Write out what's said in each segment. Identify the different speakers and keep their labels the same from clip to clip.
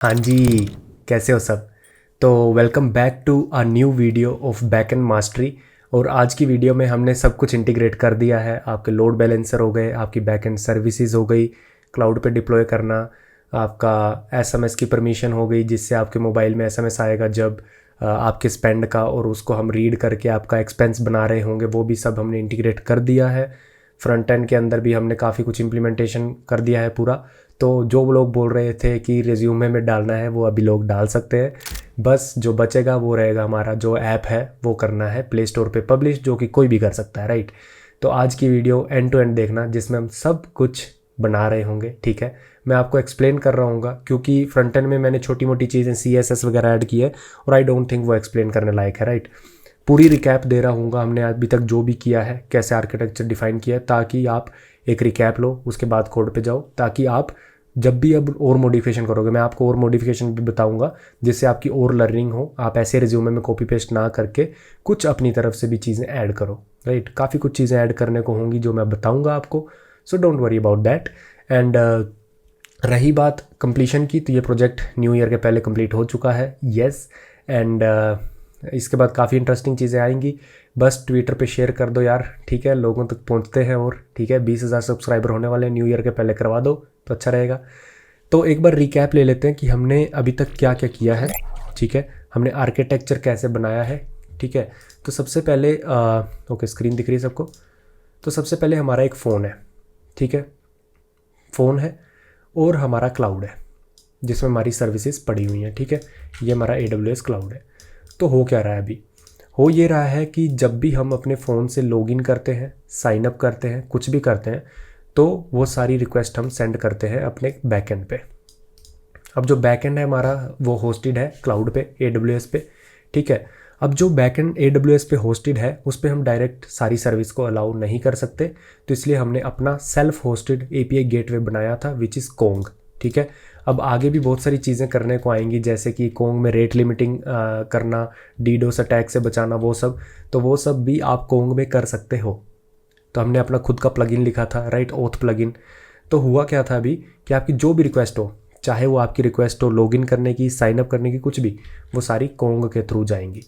Speaker 1: हाँ जी। कैसे हो सब। तो welcome back to a new video of backend mastery. और आज की वीडियो में हमने सब कुछ इंटीग्रेट कर दिया है। आपके लोड बैलेंसर हो गए, आपकी बैक एंड सर्विसेज हो गई, क्लाउड पे डिप्लॉय करना, आपका एसएमएस की परमिशन हो गई जिससे आपके मोबाइल में एसएमएस आएगा जब आपके स्पेंड का, और उसको हम रीड करके आपका एक्सपेंस बना रहे होंगे, वो भी सब हमने इंटीग्रेट कर दिया है। फ्रंट एंड के अंदर भी हमने काफ़ी कुछ इम्प्लीमेंटेशन कर दिया है पूरा। तो जो लोग बोल रहे थे कि रिज्यूमे में डालना है वो अभी लोग डाल सकते हैं। बस जो बचेगा वो रहेगा हमारा जो ऐप है वो करना है प्ले स्टोर पे पब्लिश, जो कि कोई भी कर सकता है, राइट। तो आज की वीडियो एंड टू एंड देखना जिसमें हम सब कुछ बना रहे होंगे, ठीक है। मैं आपको एक्सप्लेन कर रहा हूँ क्योंकि फ्रंट एंड में मैंने छोटी मोटी चीज़ें CSS वगैरह ऐड की है और आई डोंट थिंक वो एक्सप्लेन करने लायक है, राइट। पूरी रिकैप दे रहा हूँ हमने अभी तक जो भी किया है, कैसे आर्किटेक्चर डिफाइन किया है, ताकि आप एक रिकैप लो, उसके बाद कोड पे जाओ, ताकि आप जब भी अब और मॉडिफिकेशन करोगे मैं आपको और मॉडिफिकेशन भी बताऊंगा जिससे आपकी और लर्निंग हो। आप ऐसे रिज्यूमे में कॉपी पेस्ट ना करके कुछ अपनी तरफ से भी चीज़ें ऐड करो, राइट। काफ़ी कुछ चीज़ें ऐड करने को होंगी जो मैं बताऊंगा आपको, so don't worry about that. And रही बात कंप्लीशन की, तो ये प्रोजेक्ट न्यू ईयर के पहले कंप्लीट हो चुका है, येस। एंड इसके बाद काफ़ी इंटरेस्टिंग चीज़ें आएंगी। बस ट्विटर पे शेयर कर दो यार, ठीक है, लोगों तक पहुंचते हैं। और ठीक है, 20,000 सब्सक्राइबर होने वाले न्यू ईयर के पहले करवा दो तो अच्छा रहेगा। तो एक बार रिकैप ले लेते हैं कि हमने अभी तक क्या क्या किया है, ठीक है। हमने आर्किटेक्चर कैसे बनाया है, ठीक है। तो सबसे पहले ओके, स्क्रीन दिख रही है सबको। तो सबसे पहले हमारा एक फ़ोन है, ठीक है, फ़ोन है और हमारा क्लाउड है जिसमें हमारी सर्विसेज पड़ी हुई हैं, ठीक है। ये हमारा AWS क्लाउड है। तो हो क्या रहा है अभी, हो ये रहा है कि जब भी हम अपने फ़ोन से लॉगिन करते हैं, साइन अप करते हैं, कुछ भी करते हैं, तो वो सारी रिक्वेस्ट हम सेंड करते हैं अपने बैकएंड पे। अब जो बैकएंड है हमारा वो होस्टेड है क्लाउड पे, AWS पे, ठीक है। अब जो बैकएंड AWS पे होस्टेड है उस पे हम डायरेक्ट सारी सर्विस को अलाउ नहीं कर सकते, तो इसलिए हमने अपना सेल्फ होस्टेड API गेटवे बनाया था विच इज़ कोंग, ठीक है। अब आगे भी बहुत सारी चीज़ें करने को आएंगी, जैसे कि कोंग में रेट लिमिटिंग करना, डीडोस अटैक से बचाना, वो सब, तो वो सब भी आप कोंग में कर सकते हो। तो हमने अपना खुद का प्लगइन लिखा था, राइट, ओथ प्लगइन। तो हुआ क्या था अभी कि आपकी जो भी रिक्वेस्ट हो, चाहे वो आपकी रिक्वेस्ट हो लॉगिन करने की, साइन अप करने की, कुछ भी, वो सारी कोंग के थ्रू जाएंगी।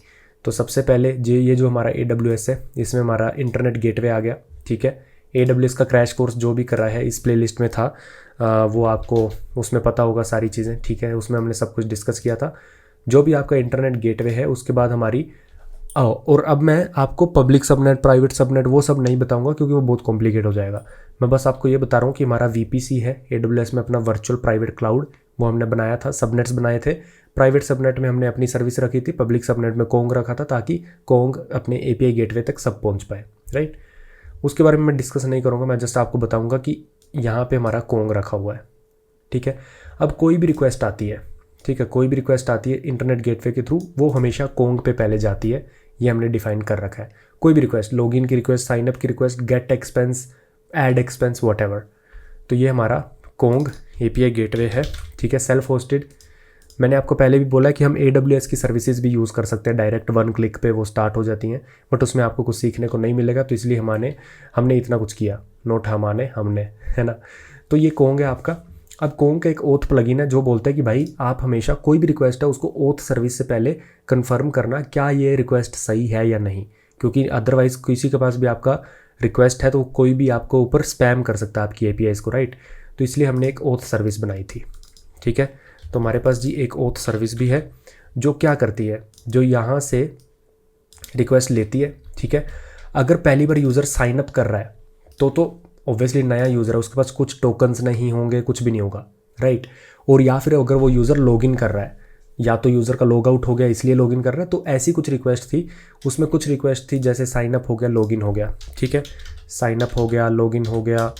Speaker 1: तो सबसे पहले ये जो हमारा AWS है इसमें हमारा इंटरनेट गेटवे आ गया, ठीक है। AWS का क्रैश कोर्स जो भी कर रहा है इस प्लेलिस्ट में था, वो आपको उसमें पता होगा सारी चीज़ें, ठीक है। उसमें हमने सब कुछ डिस्कस किया था। जो भी आपका इंटरनेट गेटवे है उसके बाद हमारी और अब मैं आपको पब्लिक सबनेट, प्राइवेट सबनेट, वो सब नहीं बताऊंगा क्योंकि वो बहुत कॉम्प्लिकेट हो जाएगा। मैं बस आपको ये बता रहा हूँ कि हमारा VPC है AWS में, अपना वर्चुअल प्राइवेट क्लाउड, वो हमने बनाया था, सबनेट्स बनाए थे। प्राइवेट सबनेट में हमने अपनी सर्विस रखी थी, पब्लिक सबनेट में कोंग रखा था ताकि कोंग अपने API गेटवे तक सब पहुँच पाए, राइट। उसके बारे में मैं डिस्कस नहीं करूँगा, मैं जस्ट आपको बताऊँगा कि यहाँ पर हमारा कोंग रखा हुआ है, ठीक है। अब कोई भी रिक्वेस्ट आती है, ठीक है, कोई भी रिक्वेस्ट आती है इंटरनेट गेटवे के थ्रू, वो हमेशा कोंग पे पहले जाती है, ये हमने डिफाइन कर रखा है। कोई भी रिक्वेस्ट, लॉगिन की रिक्वेस्ट, साइन अप की request, get expense, add expense, whatever, तो ये हमारा कोंग API गेटवे है, ठीक है, सेल्फ होस्टेड। मैंने आपको पहले भी बोला कि हम AWS की सर्विसेज भी यूज़ कर सकते हैं, डायरेक्ट 1 क्लिक पे वो स्टार्ट हो जाती हैं, बट उसमें आपको कुछ सीखने को नहीं मिलेगा, तो इसलिए हमने इतना कुछ किया, नोट हमने, है ना। तो ये कोंग है आपका। अब कोंग का एक ओथ प्लगइन है जो बोलता है कि भाई आप हमेशा कोई भी रिक्वेस्ट है उसको ओथ सर्विस से पहले कंफर्म करना क्या ये रिक्वेस्ट सही है या नहीं, क्योंकि अदरवाइज किसी के पास भी आपका रिक्वेस्ट है तो कोई भी आपको ऊपर स्पैम कर सकता है आपकी APIs को, राइट। तो इसलिए हमने एक ओथ सर्विस बनाई थी, ठीक है। तो हमारे पास जी एक ओथ सर्विस भी है जो क्या करती है, जो यहाँ से रिक्वेस्ट लेती है, ठीक है। अगर पहली बार यूज़र साइन अप कर रहा है तो ऑब्वियसली नया यूज़र है, उसके पास कुछ टोकन्स नहीं होंगे, कुछ भी नहीं होगा, राइट। और या फिर अगर वो यूज़र लॉगिन कर रहा है, या तो यूज़र का लॉग आउट हो गया इसलिए लॉगिन कर रहा है, तो ऐसी कुछ रिक्वेस्ट थी। उसमें कुछ रिक्वेस्ट थी जैसे साइन अप हो गया, लॉगिन हो गया, ठीक है, साइन अप हो गया, लॉगिन हो गया,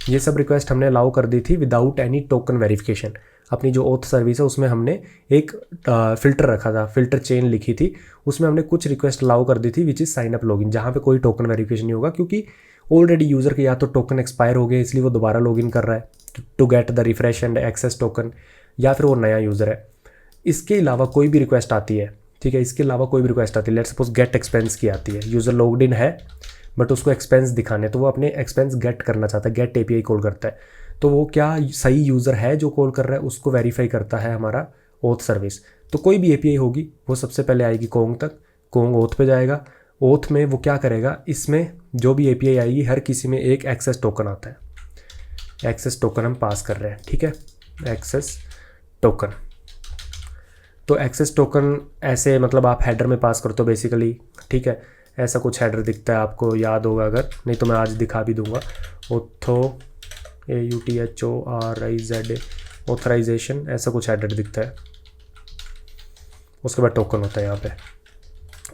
Speaker 1: ये सब रिक्वेस्ट हमने अलाउ कर दी थी विदाउट एनी टोकन वेरिफिकेशन। अपनी जो ओथ सर्विस है उसमें हमने एक फ़िल्टर रखा था, फ़िल्टर चेन लिखी थी, उसमें हमने कुछ रिक्वेस्ट अलाउ कर दी थी which is sine up login, जहाँ पे कोई टोकन वेरिफिकेशन नहीं होगा, क्योंकि ऑलरेडी यूज़र के या तो टोकन एक्सपायर हो गए इसलिए वो दोबारा लॉगिन कर रहा है to get the refresh and access token, या फिर वो नया यूज़र है। इसके अलावा कोई भी रिक्वेस्ट आती है, ठीक है, इसके अलावा कोई भी रिक्वेस्ट आती है, लेट्स सपोज गेट एक्सपेंस की आती है, यूज़र लॉग्ड इन है बट उसको एक्सपेंस दिखाने, तो वो अपने एक्सपेंस गेट करना चाहता है, गेट API कॉल करता है। तो वो क्या सही यूज़र है जो कॉल कर रहा है उसको वेरीफाई करता है हमारा ओथ सर्विस। तो कोई भी एपीआई होगी वो सबसे पहले आएगी कोंग तक, कोंग ओथ पे जाएगा, ओथ में वो क्या करेगा, इसमें जो भी एपीआई आएगी हर किसी में एक एक्सेस टोकन आता है, एक्सेस टोकन हम पास कर रहे हैं, ठीक है, एक्सेस टोकन। तो एक्सेस टोकन ऐसे मतलब आप हेडर में पास करते हो बेसिकली, ठीक है, ऐसा कुछ हेडर दिखता है, आपको याद होगा, अगर नहीं तो मैं आज दिखा भी दूंगा। ओथो AUTHORIZA ऑथराइजेशन, ऐसा कुछ हेडर दिखता है, उसके बाद टोकन होता है यहाँ पे।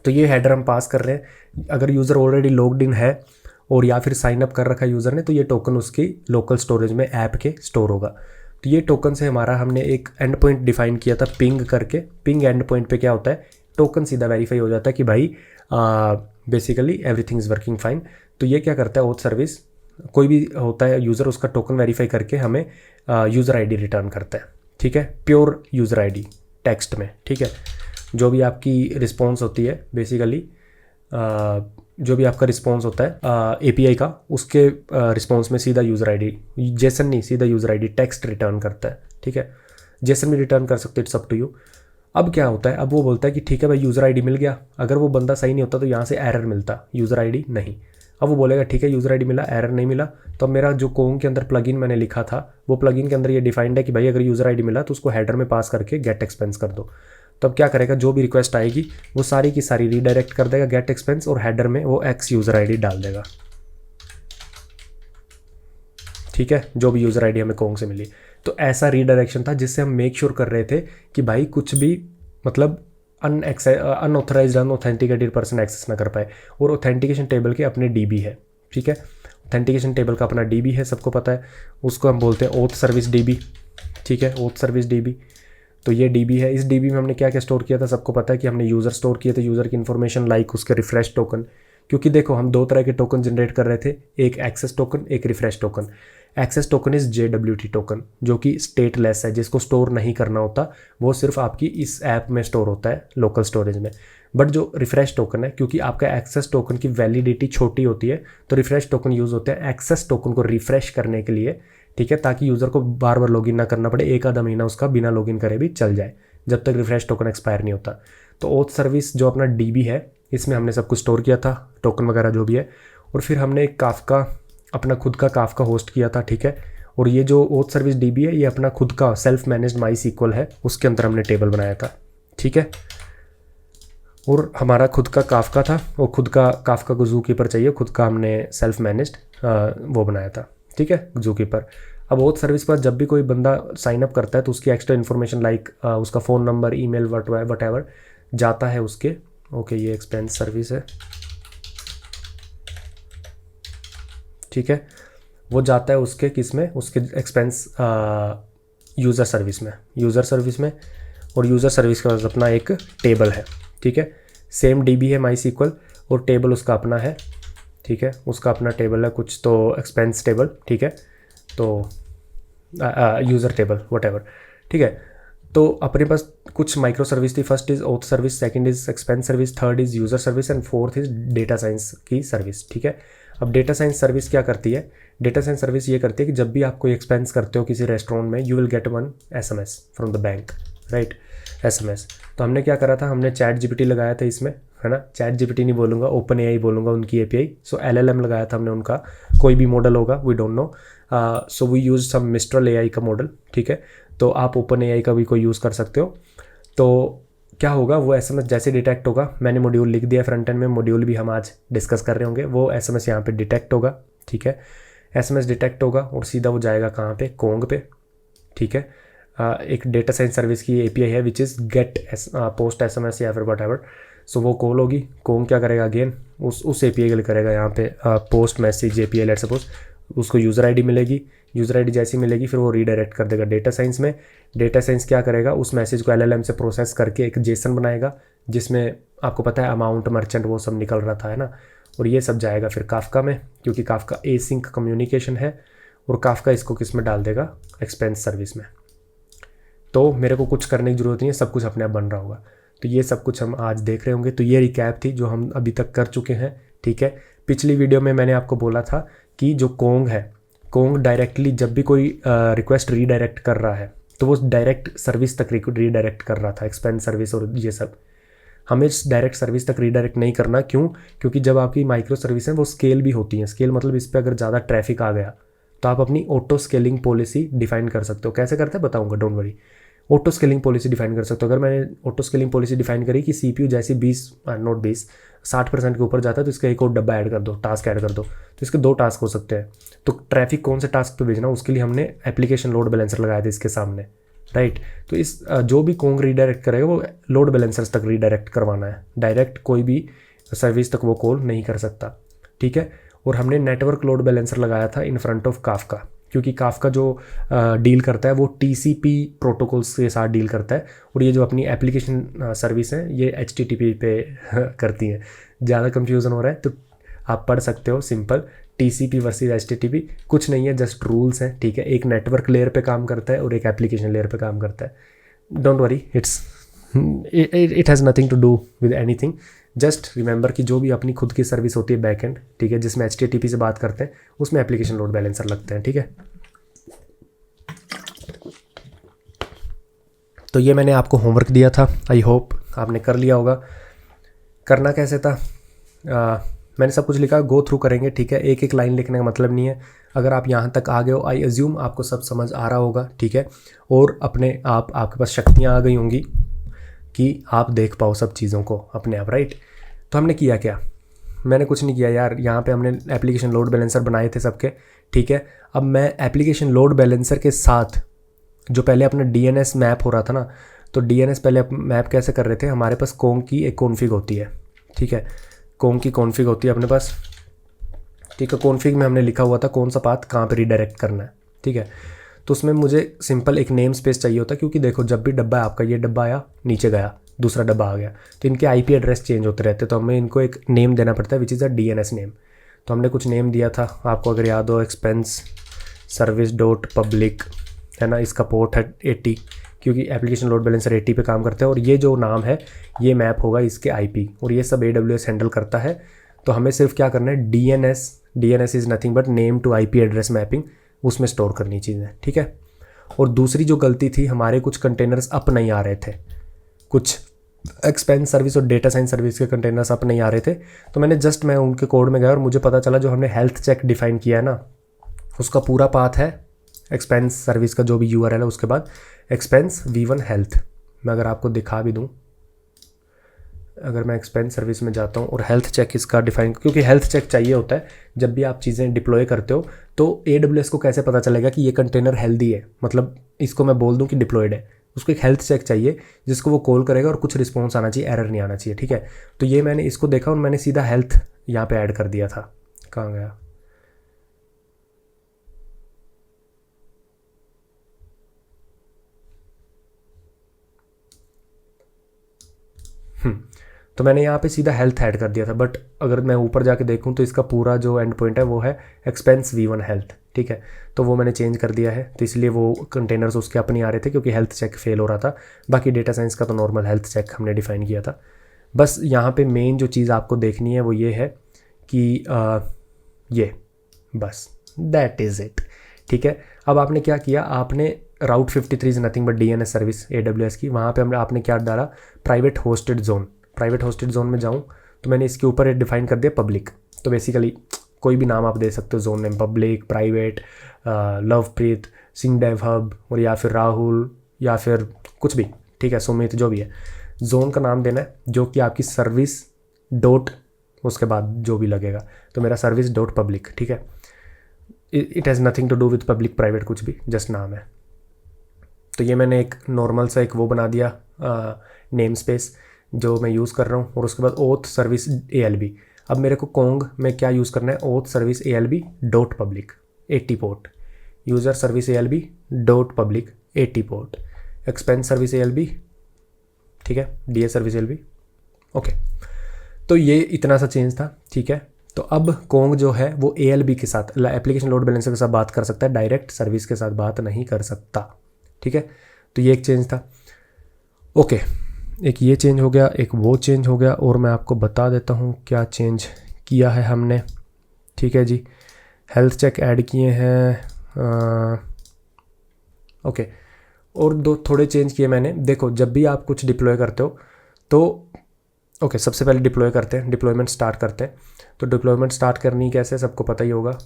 Speaker 1: तो ये हेडर हम पास कर रहे हैं। अगर यूज़र ऑलरेडी लॉग्ड इन है और या फिर साइन अप कर रखा है यूज़र ने, तो ये टोकन उसकी लोकल स्टोरेज में ऐप के स्टोर होगा। तो ये टोकन से हमारा हमने एक एंड पॉइंट डिफाइन किया था पिंग करके। पिंग एंड पॉइंट पे क्या होता है, टोकन सीधा वेरीफाई हो जाता है कि भाई basically everything is working fine. तो ये क्या करता है, ओथ सर्विस कोई भी होता है यूज़र, उसका टोकन वेरीफाई करके हमें यूज़र आईडी रिटर्न करता है, ठीक है, प्योर यूज़र आईडी टेक्स्ट में, ठीक है। जो भी आपकी रिस्पॉन्स होती है बेसिकली, जो भी आपका रिस्पॉन्स होता है एपीआई का, उसके रिस्पॉन्स में सीधा यूज़र आईडी, जेसन नहीं, सीधा यूज़र आईडी टेक्स्ट रिटर्न करता है, ठीक है। जेसन भी रिटर्न कर सकते, इट्स अप टू यू। अब क्या होता है, अब वो बोलता है कि ठीक है भाई यूज़र आईडी मिल गया। अगर वो बंदा सही नहीं होता तो यहाँ से एरर मिलता, यूज़र आईडी नहीं। अब वो बोलेगा ठीक है यूज़र आईडी मिला, एरर नहीं मिला, तो अब मेरा जो कोंग के अंदर प्लगइन मैंने लिखा था, वो प्लगइन के अंदर ये डिफाइंड है कि भाई अगर यूज़र आईडी मिला तो उसको हेडर में पास करके गेट एक्सपेंस कर दो। तो अब क्या करेगा, जो भी रिक्वेस्ट आएगी वो सारी की सारी रीडायरेक्ट कर देगा गेट एक्सपेंस, और हेडर में वो एक्स यूज़र आईडी डाल देगा, ठीक है, जो भी यूज़र आईडी हमें कोंग से मिली। तो ऐसा रीडायरेक्शन था जिससे हम मेक श्योर कर रहे थे कि भाई कुछ भी मतलब अनऑथराइज्ड अनऑथेंटिकेटेड पर्सन एक्सेस ना कर पाए। और ऑथेंटिकेशन टेबल के अपने डीबी है, ठीक है, ऑथेंटिकेशन टेबल का अपना डीबी है, सबको पता है, उसको हम बोलते हैं ओथ सर्विस डीबी, ठीक है, ओथ सर्विस डीबी। तो ये डीबी है। इस डीबी में हमने क्या क्या स्टोर किया था, सबको पता है कि हमने यूज़र स्टोर किए थे, यूज़र की इन्फॉर्मेशन लाइक उसके रिफ्रेश टोकन, क्योंकि देखो हम दो तरह के टोकन जनरेट कर रहे थे, एक एक्सेस टोकन, एक refresh token. Access token is JWT token, जो कि स्टेटलेस है, जिसको स्टोर नहीं करना होता, वो सिर्फ आपकी इस ऐप में स्टोर होता है लोकल स्टोरेज में। बट जो रिफ्रेश टोकन है, क्योंकि आपका एक्सेस टोकन की वैलिडिटी छोटी होती है, तो रिफ्रेश टोकन यूज़ होते हैं एक्सेस टोकन को रिफ्रेश करने के लिए, ठीक है, ताकि यूज़र को बार बार लॉगिन ना करना पड़े, एक आधा महीना उसका बिना लॉगिन करे भी चल जाए जब तक रिफ्रेश टोकन एक्सपायर नहीं होता। तो ओथ सर्विस जो अपना डीबी है, इसमें हमने सब कुछ स्टोर किया था, टोकन वगैरह जो भी है, और फिर हमने एक काफका, अपना खुद का काफका होस्ट किया था, ठीक है। और ये जो ओथ सर्विस डीबी है, ये अपना खुद का सेल्फ मैनेज्ड MySQL है, उसके अंदर हमने टेबल बनाया था, ठीक है। और हमारा खुद का काफका था, और खुद का काफका को ज़ूकीपर चाहिए, खुद का हमने सेल्फ मैनेज्ड वो बनाया था, ठीक है, ज़ूकीपर। अब ओथ सर्विस पर जब भी कोई बंदा साइन अप करता है तो उसकी एक्स्ट्रा इन्फॉर्मेशन लाइक उसका phone number, email, what ever जाता है उसके, ओके, ये एक्सपेंस सर्विस है, ठीक है, वो जाता है उसके किस में, उसके एक्सपेंस यूज़र सर्विस में, यूज़र सर्विस में। और यूज़र सर्विस का अपना एक टेबल है, ठीक है, सेम डीबी है MySQL, और टेबल उसका अपना है, ठीक है, उसका अपना टेबल है कुछ तो एक्सपेंस टेबल, ठीक है, तो यूज़र टेबल वट, ठीक है। तो अपने पास कुछ माइक्रो सर्विस थी, first is oath service, second is expense service, third is user service, and fourth is data science की सर्विस, ठीक है। अब डेटा साइंस सर्विस क्या करती है, डेटा साइंस सर्विस ये करती है कि जब भी आप कोई एक्सपेंस करते हो किसी रेस्टोरेंट में, you will get 1 SMS from the bank, right, SMS। तो हमने क्या करा था, हमने ChatGPT लगाया था इसमें, है ना, ChatGPT नहीं बोलूँगा, OpenAI बोलूँगा, उनकी API। सो LLM लगाया था हमने उनका, कोई भी मॉडल होगा, we don't know, so we use some Mistral AI का मॉडल, ठीक है। तो आप OpenAI का भी कोई यूज़ कर सकते हो। तो क्या होगा, वो SMS जैसे डिटेक्ट होगा, मैंने मॉड्यूल लिख दिया फ्रंट एंड में, मॉड्यूल भी हम आज डिस्कस कर रहे होंगे, वो SMS यहाँ पे डिटेक्ट होगा, ठीक है, SMS डिटेक्ट होगा और सीधा वो जाएगा कहाँ पे, कोंग पे, ठीक है। एक डेटा साइंस सर्विस की API है which is get post SMS या फिर वट एवर। सो वो कॉल होगी, कोंग क्या करेगा, अगेन उस API के लिए करेगा यहाँ पे post message API, let suppose, उसको यूज़र आईडी मिलेगी, यूज़र आईडी जैसी मिलेगी फिर वो रीडायरेक्ट कर देगा डेटा साइंस में। डेटा साइंस क्या करेगा, उस मैसेज को LLM से प्रोसेस करके एक जेसन बनाएगा, जिसमें आपको पता है अमाउंट, मर्चेंट, वो सब निकल रहा था, है ना। और ये सब जाएगा फिर काफका में, क्योंकि काफका एसिंक कम्युनिकेशन है, और काफका इसको किस में डाल देगा, एक्सपेंस सर्विस में। तो मेरे को कुछ करने की ज़रूरत नहीं है, सब कुछ अपने आप बन रहा होगा। तो ये सब कुछ हम आज देख रहे होंगे। तो ये रिकैप थी जो हम अभी तक कर चुके हैं, ठीक है। पिछली वीडियो में मैंने आपको बोला था कि जो कोंग है, कोंग डायरेक्टली जब भी कोई रिक्वेस्ट रीडायरेक्ट कर रहा है तो वो डायरेक्ट सर्विस तक रीडायरेक्ट कर रहा था, एक्सपेंस सर्विस और ये सब। हमें डायरेक्ट सर्विस तक रीडायरेक्ट नहीं करना। क्यों? क्योंकि जब आपकी माइक्रो सर्विस है वो स्केल भी होती हैं। स्केल मतलब इस पर अगर ज़्यादा ट्रैफिक आ गया तो आप अपनी ऑटो स्केलिंग पॉलिसी डिफाइन कर सकते हो। कैसे करते हैं बताऊंगा, don't worry. Auto scaling policy define कर सकते हो। अगर मैंने ऑटो स्केलिंग पॉलिसी डिफाइन करी कि CPU जैसी 60% के ऊपर जाता है तो इसका एक और डब्बा ऐड कर दो, टास्क ऐड कर दो, तो इसके 2 टास्क हो सकते हैं। तो ट्रैफिक कौन से टास्क पे भेजना, उसके लिए हमने एप्लीकेशन लोड बैलेंसर लगाया था इसके सामने, राइट। तो इस जो भी कोंग रीडायरेक्ट करेगा वो लोड बैलेंसर्स तक रीडायरेक्ट करवाना है, डायरेक्ट कोई भी सर्विस तक वो कॉल नहीं कर सकता, ठीक है। और हमने नेटवर्क लोड बैलेंसर लगाया था इन फ्रंट ऑफ काफका, क्योंकि काफका जो डील करता है वो TCP प्रोटोकॉल्स के साथ डील करता है, और ये जो अपनी एप्लीकेशन सर्विस है ये HTTP पे करती है। ज़्यादा कंफ्यूजन हो रहा है तो आप पढ़ सकते हो, सिंपल TCP वर्सेस HTTP कुछ नहीं है, जस्ट रूल्स हैं, ठीक है। एक नेटवर्क लेयर पे काम करता है और एक एप्लीकेशन लेयर पे काम करता है। Don't worry, it has nothing to do with anything. Just remember कि जो भी अपनी खुद की सर्विस होती है बैक एंड, ठीक है, जिसमें HTTP से बात करते हैं उसमें एप्लीकेशन लोड बैलेंसर लगते हैं, ठीक है। तो ये मैंने आपको होमवर्क दिया था, आई होप आपने कर लिया होगा। करना कैसे था, मैंने सब कुछ लिखा, गो थ्रू करेंगे, ठीक है। एक एक लाइन लिखने का मतलब नहीं है। अगर आप यहाँ तक आ गए हो, आई अज्यूम आपको सब समझ आ रहा होगा, ठीक है। और अपने आप आपके पास शक्तियाँ आ गई होंगी कि आप देख पाओ सब चीज़ों को अपने आप, राइट। तो हमने किया क्या, मैंने कुछ नहीं किया यार। यहाँ पे हमने एप्लीकेशन लोड बैलेंसर बनाए थे सबके, ठीक है। अब मैं एप्लीकेशन लोड बैलेंसर के साथ जो पहले अपना DNS मैप हो रहा था ना, तो DNS पहले मैप कैसे कर रहे थे, हमारे पास कोंग की एक कॉन्फ़िग होती है, ठीक है। कोंग की कॉन्फ़िग होती है अपने पास, ठीक है। कॉन्फ़िग में हमने लिखा हुआ था कौन सा पाथ कहाँ पे रीडायरेक्ट करना है, ठीक है। तो उसमें मुझे सिंपल एक नेम स्पेस चाहिए होता है, क्योंकि देखो जब भी डब्बा है आपका, ये डब्बा आया नीचे गया, दूसरा डब्बा आ गया, तो इनके IP एड्रेस चेंज होते रहते हैं, तो हमें इनको एक नेम देना पड़ता है which is a DNS name. तो हमने कुछ नेम दिया था, आपको अगर याद हो, एक्सपेंस सर्विस डॉट पब्लिक, है ना। इसका पोर्ट है 80, क्योंकि एप्लीकेशन लोड बैलेंसर 80 पे काम करते हैं, और ये जो नाम है ये मैप होगा इसके IP, और ये सब AWS हैंडल करता है। तो हमें सिर्फ क्या करना है, DNS is nothing but name to IP address mapping, उसमें स्टोर करनी चीज़ें, ठीक है। और दूसरी जो गलती थी, हमारे कुछ कंटेनर्स अप नहीं आ रहे थे, कुछ एक्सपेंस सर्विस और डेटा साइंस सर्विस के कंटेनर्स अप नहीं आ रहे थे। तो मैं उनके कोड में गया और मुझे पता चला जो हमने हेल्थ चेक डिफाइन किया है ना, उसका पूरा पाथ है एक्सपेंस सर्विस का जो भी URL है, उसके बाद एक्सपेंस V1 हेल्थ। मैं अगर आपको दिखा भी दूं, अगर मैं एक्सपेंस सर्विस में जाता हूं और हेल्थ चेक इसका डिफाइन, क्योंकि हेल्थ चेक चाहिए होता है जब भी आप चीज़ें डिप्लॉय करते हो, तो AWS को कैसे पता चलेगा कि ये कंटेनर हेल्दी है, मतलब इसको मैं बोल दूं कि डिप्लॉयड है, उसको एक हेल्थ चेक चाहिए जिसको वो कॉल करेगा और कुछ रिस्पॉन्स आना चाहिए, एरर नहीं आना चाहिए, ठीक है। तो ये मैंने इसको देखा और मैंने सीधा हेल्थ यहाँ पे ऐड कर दिया था। कहाँ गया, तो मैंने यहाँ पे सीधा हेल्थ ऐड कर दिया था। बट अगर मैं ऊपर जाके देखूँ तो इसका पूरा जो एंड पॉइंट है वो है एक्सपेंस V1 हेल्थ, ठीक है। तो वो मैंने चेंज कर दिया है, तो इसलिए वो कंटेनर्स उसके अपने आ रहे थे, क्योंकि हेल्थ चेक फेल हो रहा था। बाकी डेटा साइंस का तो नॉर्मल हेल्थ चेक हमने डिफाइन किया था। बस यहाँ पे मेन जो चीज़ आपको देखनी है वो ये है कि ये बस दैट इज़ इट, ठीक है। अब आपने क्या किया, आपने राउट 53 is nothing but DNS service AWS की, वहाँ पे आपने क्या डाला, private hosted zone. Private hosted zone में जाऊँ तो मैंने इसके ऊपर डिफाइन कर दिया पब्लिक। तो बेसिकली कोई भी नाम आप दे सकते हो zone name, public, private, Lovepreet, Singh dev hub, और या फिर राहुल, या फिर कुछ भी, ठीक है, सुमित, जो भी है। जोन का नाम देना है जो कि आपकी सर्विस डॉट, उसके बाद जो भी लगेगा, तो मेरा सर्विस डॉट पब्लिक, ठीक है। It has nothing to do with public private, कुछ भी, जस्ट नाम है। तो ये मैंने एक नॉर्मल सा एक वो बना दिया नेम स्पेस जो मैं यूज़ कर रहा हूँ, और उसके बाद ओथ सर्विस ALB। अब मेरे को कोंग में क्या यूज़ करना है, oath service ALB dot public 80 port, user service ALB dot public 80 port, expense service ALB, ठीक है, DS सर्विस ALB, ओके। तो ये इतना सा चेंज था, ठीक है। तो अब कोंग जो है वो ALB के साथ, एप्लीकेशन लोड बैलेंसर के साथ बात कर सकता है, डायरेक्ट सर्विस के साथ बात नहीं कर सकता, ठीक है। तो ये एक चेंज था, ओके। एक ये चेंज हो गया, एक वो चेंज हो गया, और मैं आपको बता देता हूँ क्या चेंज किया है हमने, ठीक है जी। हेल्थ चेक ऐड किए हैं, ओके। और दो थोड़े चेंज किए मैंने। देखो जब भी आप कुछ डिप्लॉय करते हो तो ओके, सबसे पहले डिप्लॉय करते हैं, डिप्लॉयमेंट स्टार्ट करते हैं। तो डिप्लॉयमेंट स्टार्ट करनी कैसे, सबको पता ही होगा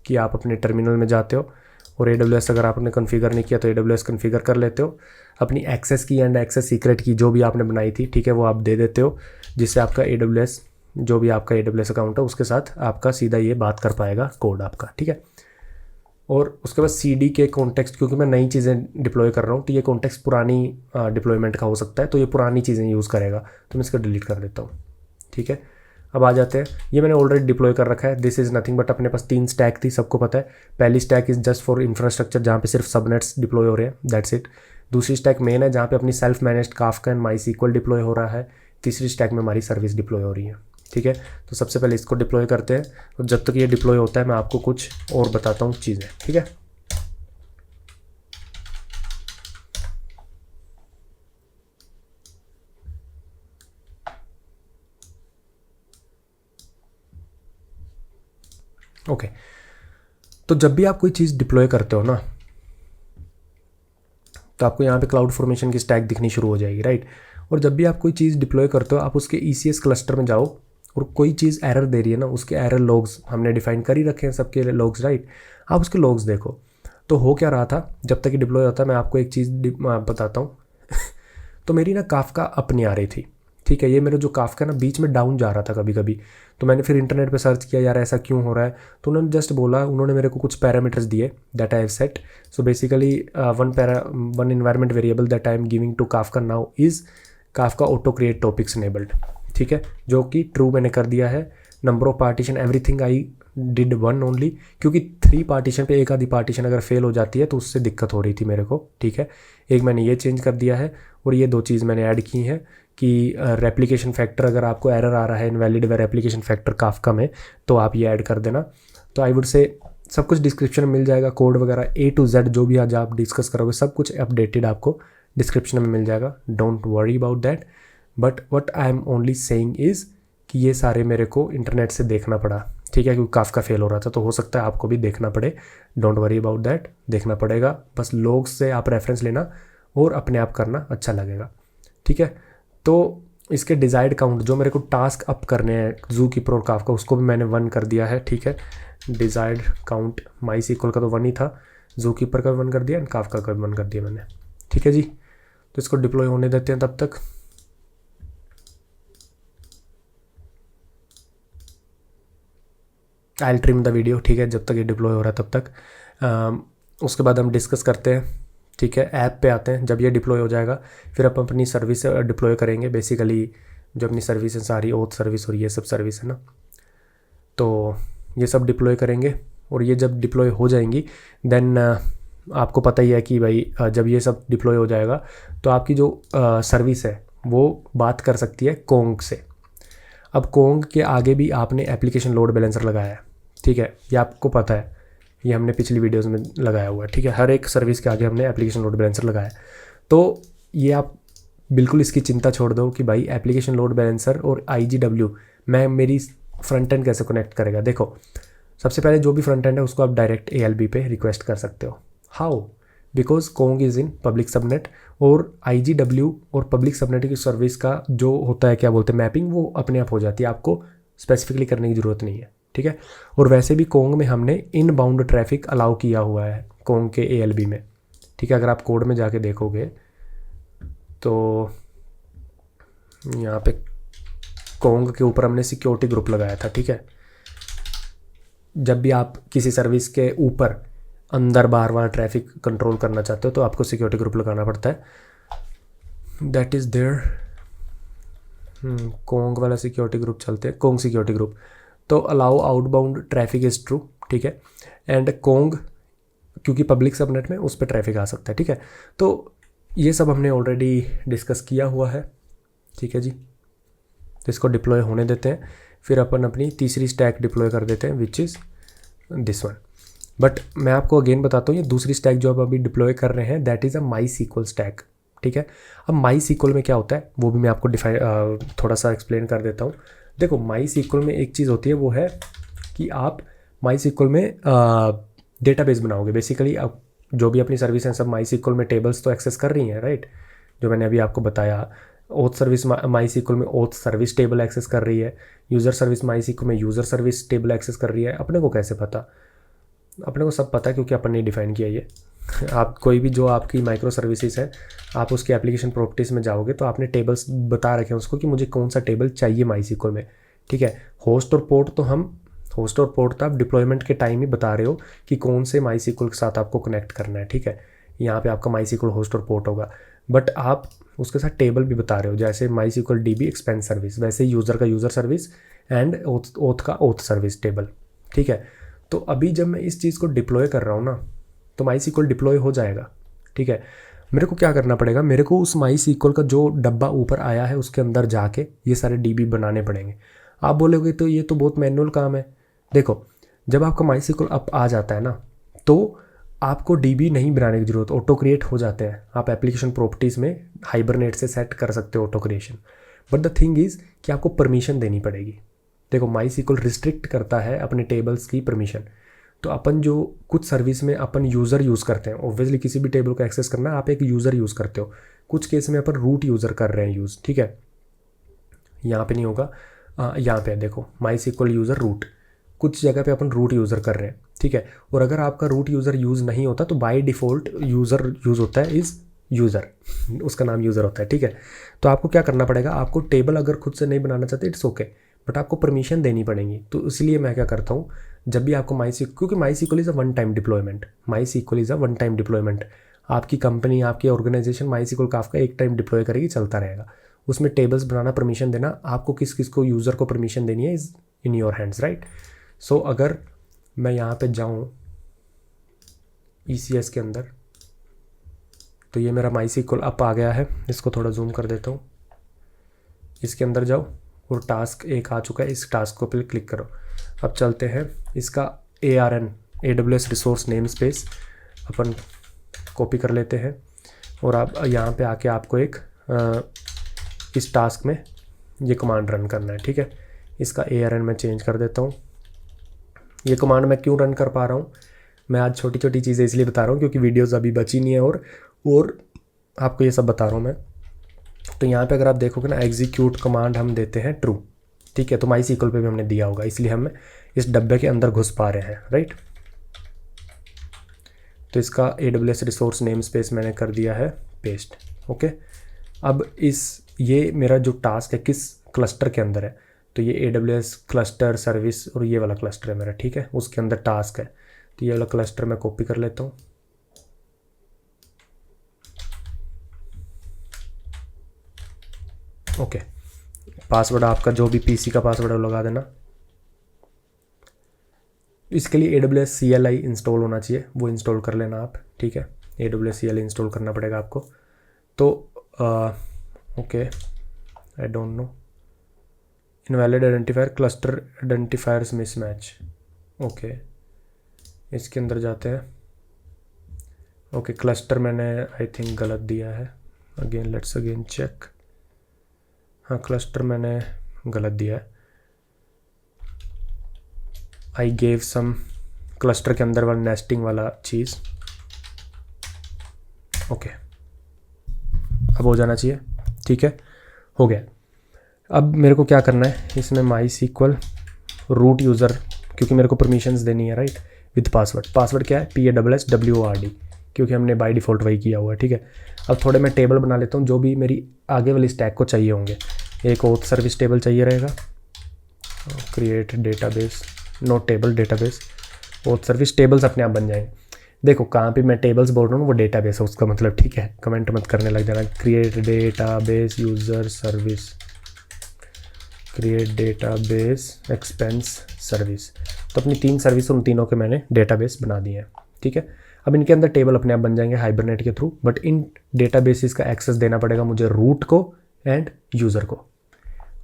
Speaker 1: कि आप अपने टर्मिनल में जाते हो और AWS अगर आपने कॉन्फ़िगर नहीं किया तो AWS कॉन्फ़िगर कर लेते हो। अपनी एक्सेस की एंड एक्सेस सीक्रेट की जो भी आपने बनाई थी, ठीक है, वो आप दे देते हो, जिससे आपका AWS जो भी आपका AWS अकाउंट है उसके साथ आपका सीधा ये बात कर पाएगा कोड आपका, ठीक है। और उसके बाद CD के कॉन्टेक्स्ट, क्योंकि मैं नई चीज़ें डिप्लॉय कर रहा हूँ तो ये कॉन्टेक्स्ट पुरानी डिप्लॉयमेंट का हो सकता है, तो ये पुरानी चीज़ें यूज़ करेगा, तो मैं इसको डिलीट कर देता हूँ, ठीक है। अब आ जाते हैं, ये मैंने ऑलरेडी डिप्लॉय कर रखा है। दिस इज़ नथिंग बट अपने पास 3 स्टैक थी, सबको पता है। पहली stack is just for infrastructure, जहाँ पे सिर्फ सबनेट्स डिप्लॉय हो रहे हैं, दैट्स इट। दूसरी स्टैक मेन है, जहाँ पे अपनी self managed Kafka and MySQL deploy हो रहा है। तीसरी स्टैक में हमारी सर्विस डिप्लॉय हो रही है, ठीक है। तो सबसे पहले इसको डिप्लॉय करते हैं, और जब तक ये डिप्लॉय होता है मैं आपको कुछ और बताता हूँ चीज़ें, ठीक है। ओके, तो जब भी आप कोई चीज़ डिप्लॉय करते हो ना, तो आपको यहाँ पे क्लाउड फॉर्मेशन की स्टैक दिखनी शुरू हो जाएगी, राइट। और जब भी आप कोई चीज़ डिप्लॉय करते हो, आप उसके ECS क्लस्टर में जाओ, और कोई चीज़ एरर दे रही है ना, उसके एरर लॉग्स हमने डिफाइन कर ही रखे हैं, सबके लॉग्स, राइट। आप उसके लॉग्स देखो। तो हो क्या रहा था, जब तक ये डिप्लॉय होता है मैं आपको एक चीज़ बताता हूँ। तो मेरी ना काफका अप नहीं आ रही थी, ठीक है। ये मेरा जो काफका ना बीच में डाउन जा रहा था कभी कभी। तो मैंने फिर इंटरनेट पे सर्च किया, यार ऐसा क्यों हो रहा है। तो उन्होंने जस्ट बोला, उन्होंने मेरे को कुछ पैरामीटर्स दिए that I have set. So basically one environment variable that I am giving to Kafka now is Kafka auto create topics enabled, ठीक है, जो कि ट्रू मैंने कर दिया है। Number of partition everything I did 1 only, क्योंकि 3 पार्टीशन पे एक आधी पार्टीशन अगर फेल हो जाती है तो उससे दिक्कत हो रही थी मेरे को, ठीक है। एक मैंने ये चेंज कर दिया है, और ये 2 चीज़ मैंने ऐड की हैं कि रेप्लिकेशन फैक्टर, अगर आपको एरर आ रहा है इनवैलिड रेप्लिकेशन फैक्टर काफका में, तो आप ये ऐड कर देना। तो आई वुड से सब कुछ डिस्क्रिप्शन में मिल जाएगा, कोड वगैरह A to Z जो भी आज आप डिस्कस करोगे सब कुछ अपडेटेड आपको डिस्क्रिप्शन में मिल जाएगा, don't worry about that. But what I am only saying is कि ये सारे मेरे को इंटरनेट से देखना पड़ा, ठीक है, क्योंकि काफका फेल हो रहा था, तो हो सकता है आपको भी देखना पड़े, डोंट वरी अबाउट दैट, देखना पड़ेगा। बस लोग से आप रेफरेंस लेना और अपने आप करना, अच्छा लगेगा, ठीक है। तो इसके डिज़ायर्ड काउंट जो मेरे को टास्क अप करने हैं ज़ूकीपर और काफका, उसको भी मैंने 1 कर दिया है, ठीक है। डिज़ायर्ड काउंट MySQL का तो 1 ही था, ज़ूकीपर का भी 1 कर दिया एंड काफका का भी 1 कर दिया मैंने, ठीक है जी। तो इसको डिप्लॉय होने देते हैं तब तक। I will trim the video, ठीक है, जब तक ये डिप्लॉय हो रहा है तब तक। उसके बाद हम डिस्कस करते हैं, ठीक है। ऐप पे आते हैं, जब ये डिप्लॉय हो जाएगा फिर हम अपनी सर्विस डिप्लॉय करेंगे। बेसिकली जो अपनी सर्विस है सारी, ओथ सर्विस और ये सब सर्विस है ना, तो ये सब डिप्लॉय करेंगे। और ये जब डिप्लॉय हो जाएंगी देन आपको पता ही है कि भाई जब ये सब डिप्लॉय हो जाएगा तो आपकी जो सर्विस है वो बात कर सकती है कोंग से। अब कोंग के आगे भी आपने एप्लीकेशन लोड बैलेंसर लगाया है, ठीक है, ये आपको पता है, ये हमने पिछली वीडियोस में लगाया हुआ है, ठीक है। हर एक सर्विस के आगे हमने एप्लीकेशन लोड बैलेंसर लगाया है। तो ये आप बिल्कुल इसकी चिंता छोड़ दो कि भाई एप्लीकेशन लोड बैलेंसर और IGW मैं मेरी फ्रंट एंड कैसे कनेक्ट करेगा। देखो सबसे पहले जो भी फ्रंट एंड है उसको आप डायरेक्ट ALB पे रिक्वेस्ट कर सकते हो। How? Because Kong is in public subnet, और IGW और पब्लिक सबनेट की सर्विस का जो होता है क्या बोलते हैं मैपिंग, वो अपने आप हो जाती है, आपको स्पेसिफिकली करने की ज़रूरत नहीं है, ठीक है। और वैसे भी कोंग में हमने इनबाउंड ट्रैफिक अलाउ किया हुआ है कोंग के ALB में, ठीक है। अगर आप कोड में जाके देखोगे तो यहाँ पे कोंग के ऊपर हमने सिक्योरिटी ग्रुप लगाया था, ठीक है। जब भी आप किसी सर्विस के ऊपर अंदर बाहर वाला ट्रैफिक कंट्रोल करना चाहते हो तो आपको सिक्योरिटी ग्रुप लगाना पड़ता है, दैट इज़ देयर। कोंग वाला सिक्योरिटी ग्रुप चलते हैं, कोंग सिक्योरिटी ग्रुप। तो allow outbound traffic is true, ठीक है। एंड कोंग क्योंकि पब्लिक सबनेट में उस पर ट्रैफिक आ सकता है, ठीक है। तो ये सब हमने ऑलरेडी डिस्कस किया हुआ है, ठीक है जी। तो इसको डिप्लॉय होने देते हैं, फिर अपन अपनी तीसरी स्टैक डिप्लॉय कर देते हैं which is this one. But मैं आपको अगेन बताता हूँ, ये दूसरी स्टैक जो आप अभी डिप्लॉय कर रहे हैं that is a MySQL stack, ठीक है। अब MySQL में क्या होता है वो भी मैं आपको थोड़ा सा एक्सप्लेन कर देता हूँ। देखो MySQL में एक चीज़ होती है, वो है कि आप MySQL में डेटाबेस बनाओगे। बेसिकली अब जो भी अपनी सर्विस हैं सब MySQL में टेबल्स तो एक्सेस कर रही हैं, राइट। जो मैंने अभी आपको बताया, ओथ सर्विस MySQL में ओथ सर्विस टेबल एक्सेस कर रही है, यूज़र सर्विस MySQL में यूज़र सर्विस टेबल एक्सेस कर रही है। अपने को कैसे पता? अपने को सब पता है क्योंकि अपन ने डिफ़ाइन किया ये। आप कोई भी जो आपकी माइक्रो सर्विसेज है, आप उसकी एप्लीकेशन प्रॉपर्टीज़ में जाओगे तो आपने टेबल्स बता रखे हैं उसको कि मुझे कौन सा टेबल चाहिए MySQL में, ठीक है। होस्ट और पोर्ट तो आप डिप्लॉयमेंट के टाइम ही बता रहे हो कि कौन से MySQL के साथ आपको कनेक्ट करना है, ठीक है। यहाँ पे आपका MySQL होस्ट और पोर्ट होगा, बट आप उसके साथ टेबल भी बता रहे हो, जैसे MySQL DB एक्सपेंस सर्विस, वैसे ही यूज़र का यूज़र सर्विस एंड ओथ का ओथ सर्विस टेबल, ठीक है। तो अभी जब मैं इस चीज़ को डिप्लॉय कर रहा हूँ ना, तो MySQL डिप्लॉय हो जाएगा, ठीक है। मेरे को क्या करना पड़ेगा, मेरे को उस MySQL का जो डब्बा ऊपर आया है उसके अंदर जाके ये सारे DB बनाने पड़ेंगे। आप बोलोगे तो ये तो बहुत मैनुअल काम है। देखो, जब आपका MySQL अप आ जाता है ना, तो आपको DB नहीं बनाने की ज़रूरत, ऑटो क्रिएट हो जाते हैं। आप एप्लीकेशन प्रॉपर्टीज़ में हाइबरनेट से सेट कर सकते हो auto creation, but the thing is कि आपको परमिशन देनी पड़ेगी। देखो, MySQL रिस्ट्रिक्ट करता है अपने टेबल्स की परमिशन। तो अपन जो कुछ सर्विस में अपन यूज़र यूज़ करते हैं, ऑब्वियसली किसी भी टेबल को एक्सेस करना आप एक यूज़र यूज़ करते हो। कुछ केस में अपन रूट यूज़र कर रहे हैं यूज़, ठीक है। यहाँ पे नहीं होगा, यहाँ पे देखो MySQL यूज़र रूट, कुछ जगह पे अपन रूट यूज़र कर रहे हैं, ठीक है। और अगर आपका रूट यूज़र यूज़ नहीं होता तो बाय डिफ़ॉल्ट यूज़र यूज़ होता है इज़ यूज़र, उसका नाम यूज़र होता है, ठीक है। तो आपको क्या करना पड़ेगा, आपको टेबल अगर खुद से नहीं बनाना चाहते इट्स ओके, बट आपको परमिशन देनी पड़ेगी। तो इसलिए मैं क्या करता हूँ, जब भी आपको क्योंकि MySQL is a one time deployment, आपकी कंपनी, आपकी ऑर्गेनाइजेशन MySQL काफ़ी एक टाइम डिप्लॉय करेगी, चलता रहेगा। उसमें टेबल्स बनाना, परमिशन देना, आपको किस किस को यूज़र को परमिशन देनी है is in your hands, right. So अगर मैं यहाँ पे जाऊँ ECS के अंदर, तो ये मेरा MySQL अप आ गया है। इसको थोड़ा जूम कर देता हूँ। इसके अंदर जाओ और टास्क एक आ चुका है, इस टास्क को पे क्लिक करो। अब चलते हैं, इसका ARN AWS resource name space अपन कॉपी कर लेते हैं और अब यहाँ पे आके आपको एक इस टास्क में ये कमांड रन करना है, ठीक है। इसका ARN मैं चेंज कर देता हूँ। ये कमांड मैं क्यों रन कर पा रहा हूँ, मैं आज छोटी छोटी चीज़ें इसलिए बता रहा हूँ क्योंकि वीडियोज़ अभी बची नहीं है और आपको ये सब बता रहा हूँ मैं। तो यहाँ पे अगर आप देखोगे ना, एग्जीक्यूट कमांड हम देते हैं ट्रू, ठीक है। तो MySQL पे भी हमने दिया होगा, इसलिए हम इस डब्बे के अंदर घुस पा रहे हैं, राइट। तो इसका AWS रिसोर्स नेम स्पेस मैंने कर दिया है पेस्ट, ओके। अब ये मेरा जो टास्क है किस क्लस्टर के अंदर है, तो ये AWS क्लस्टर सर्विस और ये वाला क्लस्टर है मेरा, ठीक है। उसके अंदर टास्क है, तो ये वाला क्लस्टर मैं कॉपी कर लेता हूँ। ओके, पासवर्ड आपका जो भी PC का पासवर्ड है वो लगा देना। इसके लिए AWS CLI इंस्टॉल होना चाहिए, वो इंस्टॉल कर लेना आप, ठीक है। AWS CLI इंस्टॉल करना पड़ेगा आपको। तो okay, I don't no, invalid identifier, cluster identifiers mismatch, okay. इसके अंदर जाते हैं। ओके, क्लस्टर मैंने आई थिंक गलत दिया है, अगेन लेट्स अगेन चेक। हाँ, क्लस्टर मैंने गलत दिया है। आई गेव सम क्लस्टर के अंदर वाला नेस्टिंग वाला चीज़, ओके। अब हो जाना चाहिए, ठीक है, हो गया। अब मेरे को क्या करना है, इसमें MySQL रूट यूज़र, क्योंकि मेरे को परमिशंस देनी है, राइट, विद पासवर्ड क्या है, PASSWORD, क्योंकि हमने बाय डिफ़ॉल्ट वही किया हुआ है, ठीक है। अब थोड़े मैं टेबल बना लेता हूँ जो भी मेरी आगे वाली स्टैक को चाहिए होंगे। एक ओथ सर्विस टेबल चाहिए रहेगा, create database, note table database, oath service, tables अपने आप बन जाएंगे। देखो कहाँ पे मैं टेबल्स बोल रहा हूँ वो डेटाबेस है उसका मतलब, ठीक है। कमेंट मत करने लग जाना। Create database user service, create database expense service, तो अपनी 3 सर्विस, उन तीनों के मैंने डेटाबेस बना दिए हैं, ठीक है। अब इनके अंदर टेबल अपने आप बन जाएंगे हाइबरनेट के थ्रू, बट इन डेटाबेसेस का एक्सेस देना पड़ेगा मुझे रूट को एंड यूज़र को,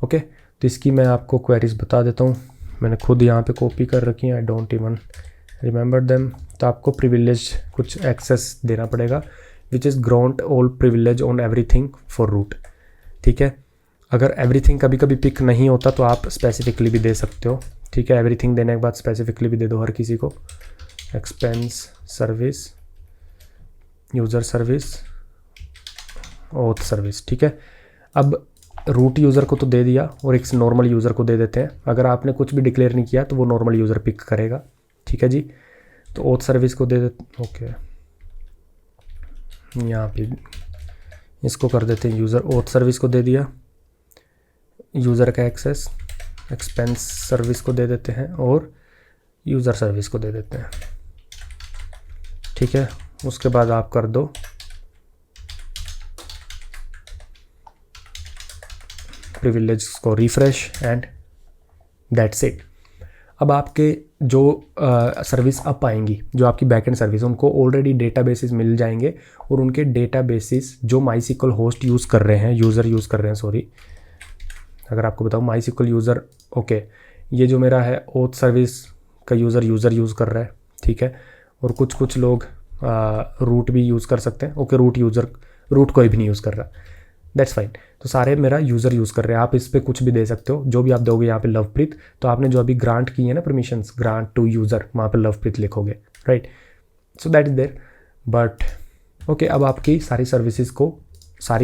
Speaker 1: ओके। तो इसकी मैं आपको क्वेरीज बता देता हूँ, मैंने खुद यहाँ पे कॉपी कर रखी हैं, I don't even remember them. तो आपको प्रिविलेज कुछ एक्सेस देना पड़ेगा, which is grant all privilege on everything for root, ठीक है। अगर एवरीथिंग कभी कभी पिक नहीं होता तो आप स्पेसिफिकली भी दे सकते हो, ठीक है। एवरीथिंग देने के बाद स्पेसिफिकली भी दे दो हर किसी को, expense service, user service, auth service, ठीक है। अब रूट यूज़र को तो दे दिया और एक नॉर्मल यूज़र को दे देते हैं। अगर आपने कुछ भी डिक्लेयर नहीं किया तो वो नॉर्मल यूज़र पिक करेगा, ठीक है जी। तो ऑथ सर्विस को दे देते, ओके, यहाँ पे इसको कर देते हैं यूज़र। ऑथ सर्विस को दे दिया यूज़र का एक्सेस, एक्सपेंस सर्विस को दे देते हैं और यूज़र सर्विस को दे देते हैं, ठीक है। उसके बाद आप कर दो प्रिविलेज को रिफ्रेश एंड दैट्स इट। अब आपके जो सर्विस अप आएंगी, जो आपकी बैकएंड सर्विस, उनको ऑलरेडी डेटाबेसेस मिल जाएंगे और उनके डेटाबेसेस जो माईसीक्वल होस्ट यूज़ कर रहे हैं, यूज़र यूज़ कर रहे हैं, सॉरी, अगर आपको बताऊँ माईसीक्वल यूज़र, ओके, ये जो मेरा है ऑथ सर्विस का यूज़र यूज़ कर रहा है, ठीक है। और कुछ लोग रूट भी यूज़ कर सकते हैं, ओके, रूट कोई भी नहीं यूज़ कर रहा, दैट्स फाइन। तो सारे मेरा यूज़र यूज़ कर रहे हैं। आप इस पर कुछ भी दे सकते हो, जो भी आप दोगे। यहाँ पे लवप्रीत, तो आपने जो अभी ग्रांट की है ना परमिशंस, ग्रांट टू यूज़र, वहाँ पे लवप्रीत लिखोगे, right. So that is there, but okay. अब आपकी सारी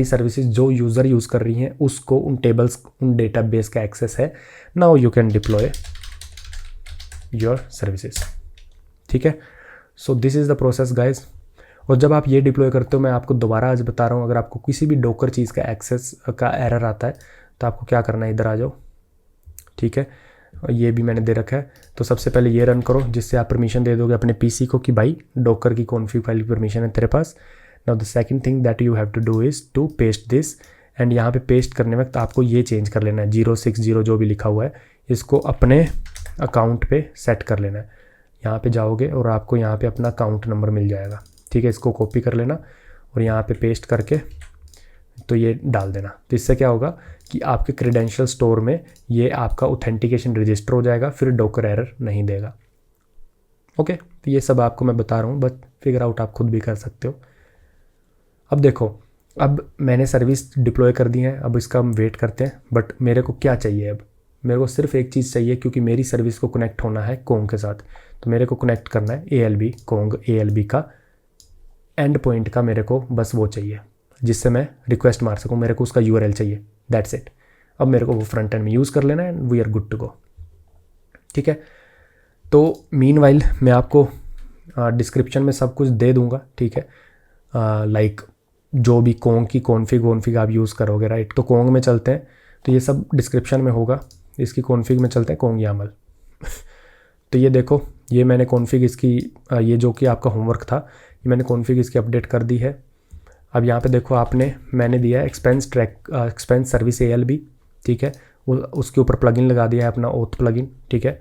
Speaker 1: सर्विसेज जो यूज़र यूज़ कर रही हैं उसको उन टेबल्स, उन डेटाबेस का एक्सेस है। Now you can deploy your services, ठीक है। सो this is the process guys. और जब आप ये डिप्लॉय करते हो, मैं आपको दोबारा आज बता रहा हूँ, अगर आपको किसी भी डोकर चीज़ का एक्सेस का एरर आता है तो आपको क्या करना है, इधर आ जाओ, ठीक है। ये भी मैंने दे रखा है। तो सबसे पहले ये रन करो, जिससे आप परमिशन दे दोगे अपने पीसी को कि भाई डोकर की कॉन्फ़िग फाइल की परमिशन है तेरे पास। Now the second thing that you have to do is to paste this, and यहाँ पे पेस्ट करने वक्त आपको ये चेंज कर लेना है, 060 जो भी लिखा हुआ है इसको अपने अकाउंट पे सेट कर लेना है। यहाँ पे जाओगे और आपको यहाँ पे अपना अकाउंट नंबर मिल जाएगा, ठीक है। इसको कॉपी कर लेना और यहाँ पे पेस्ट करके तो ये डाल देना। तो इससे क्या होगा कि आपके क्रेडेंशियल स्टोर में ये आपका ऑथेंटिकेशन रजिस्टर हो जाएगा, फिर डोकर एरर नहीं देगा, ओके। तो ये सब आपको मैं बता रहा हूँ, बट फिगर आउट आप खुद भी कर सकते हो। अब देखो, अब मैंने सर्विस डिप्लॉय कर दी है, अब इसका हम वेट करते हैं। बट मेरे को क्या चाहिए, अब मेरे को सिर्फ एक चीज़ चाहिए, क्योंकि मेरी सर्विस को कनेक्ट होना है कोंग के साथ। तो मेरे को कनेक्ट करना है ALB, कोंग ALB का एंड पॉइंट का मेरे को बस वो चाहिए, जिससे मैं रिक्वेस्ट मार सकूँ। मेरे को उसका URL चाहिए, दैट्स इट। अब मेरे को वो फ्रंट एंड में यूज़ कर लेना है and we are good to go, ठीक है। तो मीनवाइल मैं आपको डिस्क्रिप्शन में सब कुछ दे दूँगा, ठीक है। लाइक जो भी कोंग की कॉन्फ़िग आप यूज़ करोगे, राइट। तो कोंग में चलते हैं, तो ये सब डिस्क्रिप्शन में होगा। इसकी कॉन्फ़िग में चलते हैं, कोंग YAML। तो ये देखो, ये मैंने कॉन्फ़िग इसकी, ये जो कि आपका होमवर्क था, ये मैंने कॉन्फ़िग इसकी अपडेट कर दी है। अब यहाँ पे देखो, मैंने दिया है एक्सपेंस सर्विस ALB, ठीक है। उसके ऊपर प्लगइन लगा दिया है अपना ऑथ प्लगइन, ठीक है।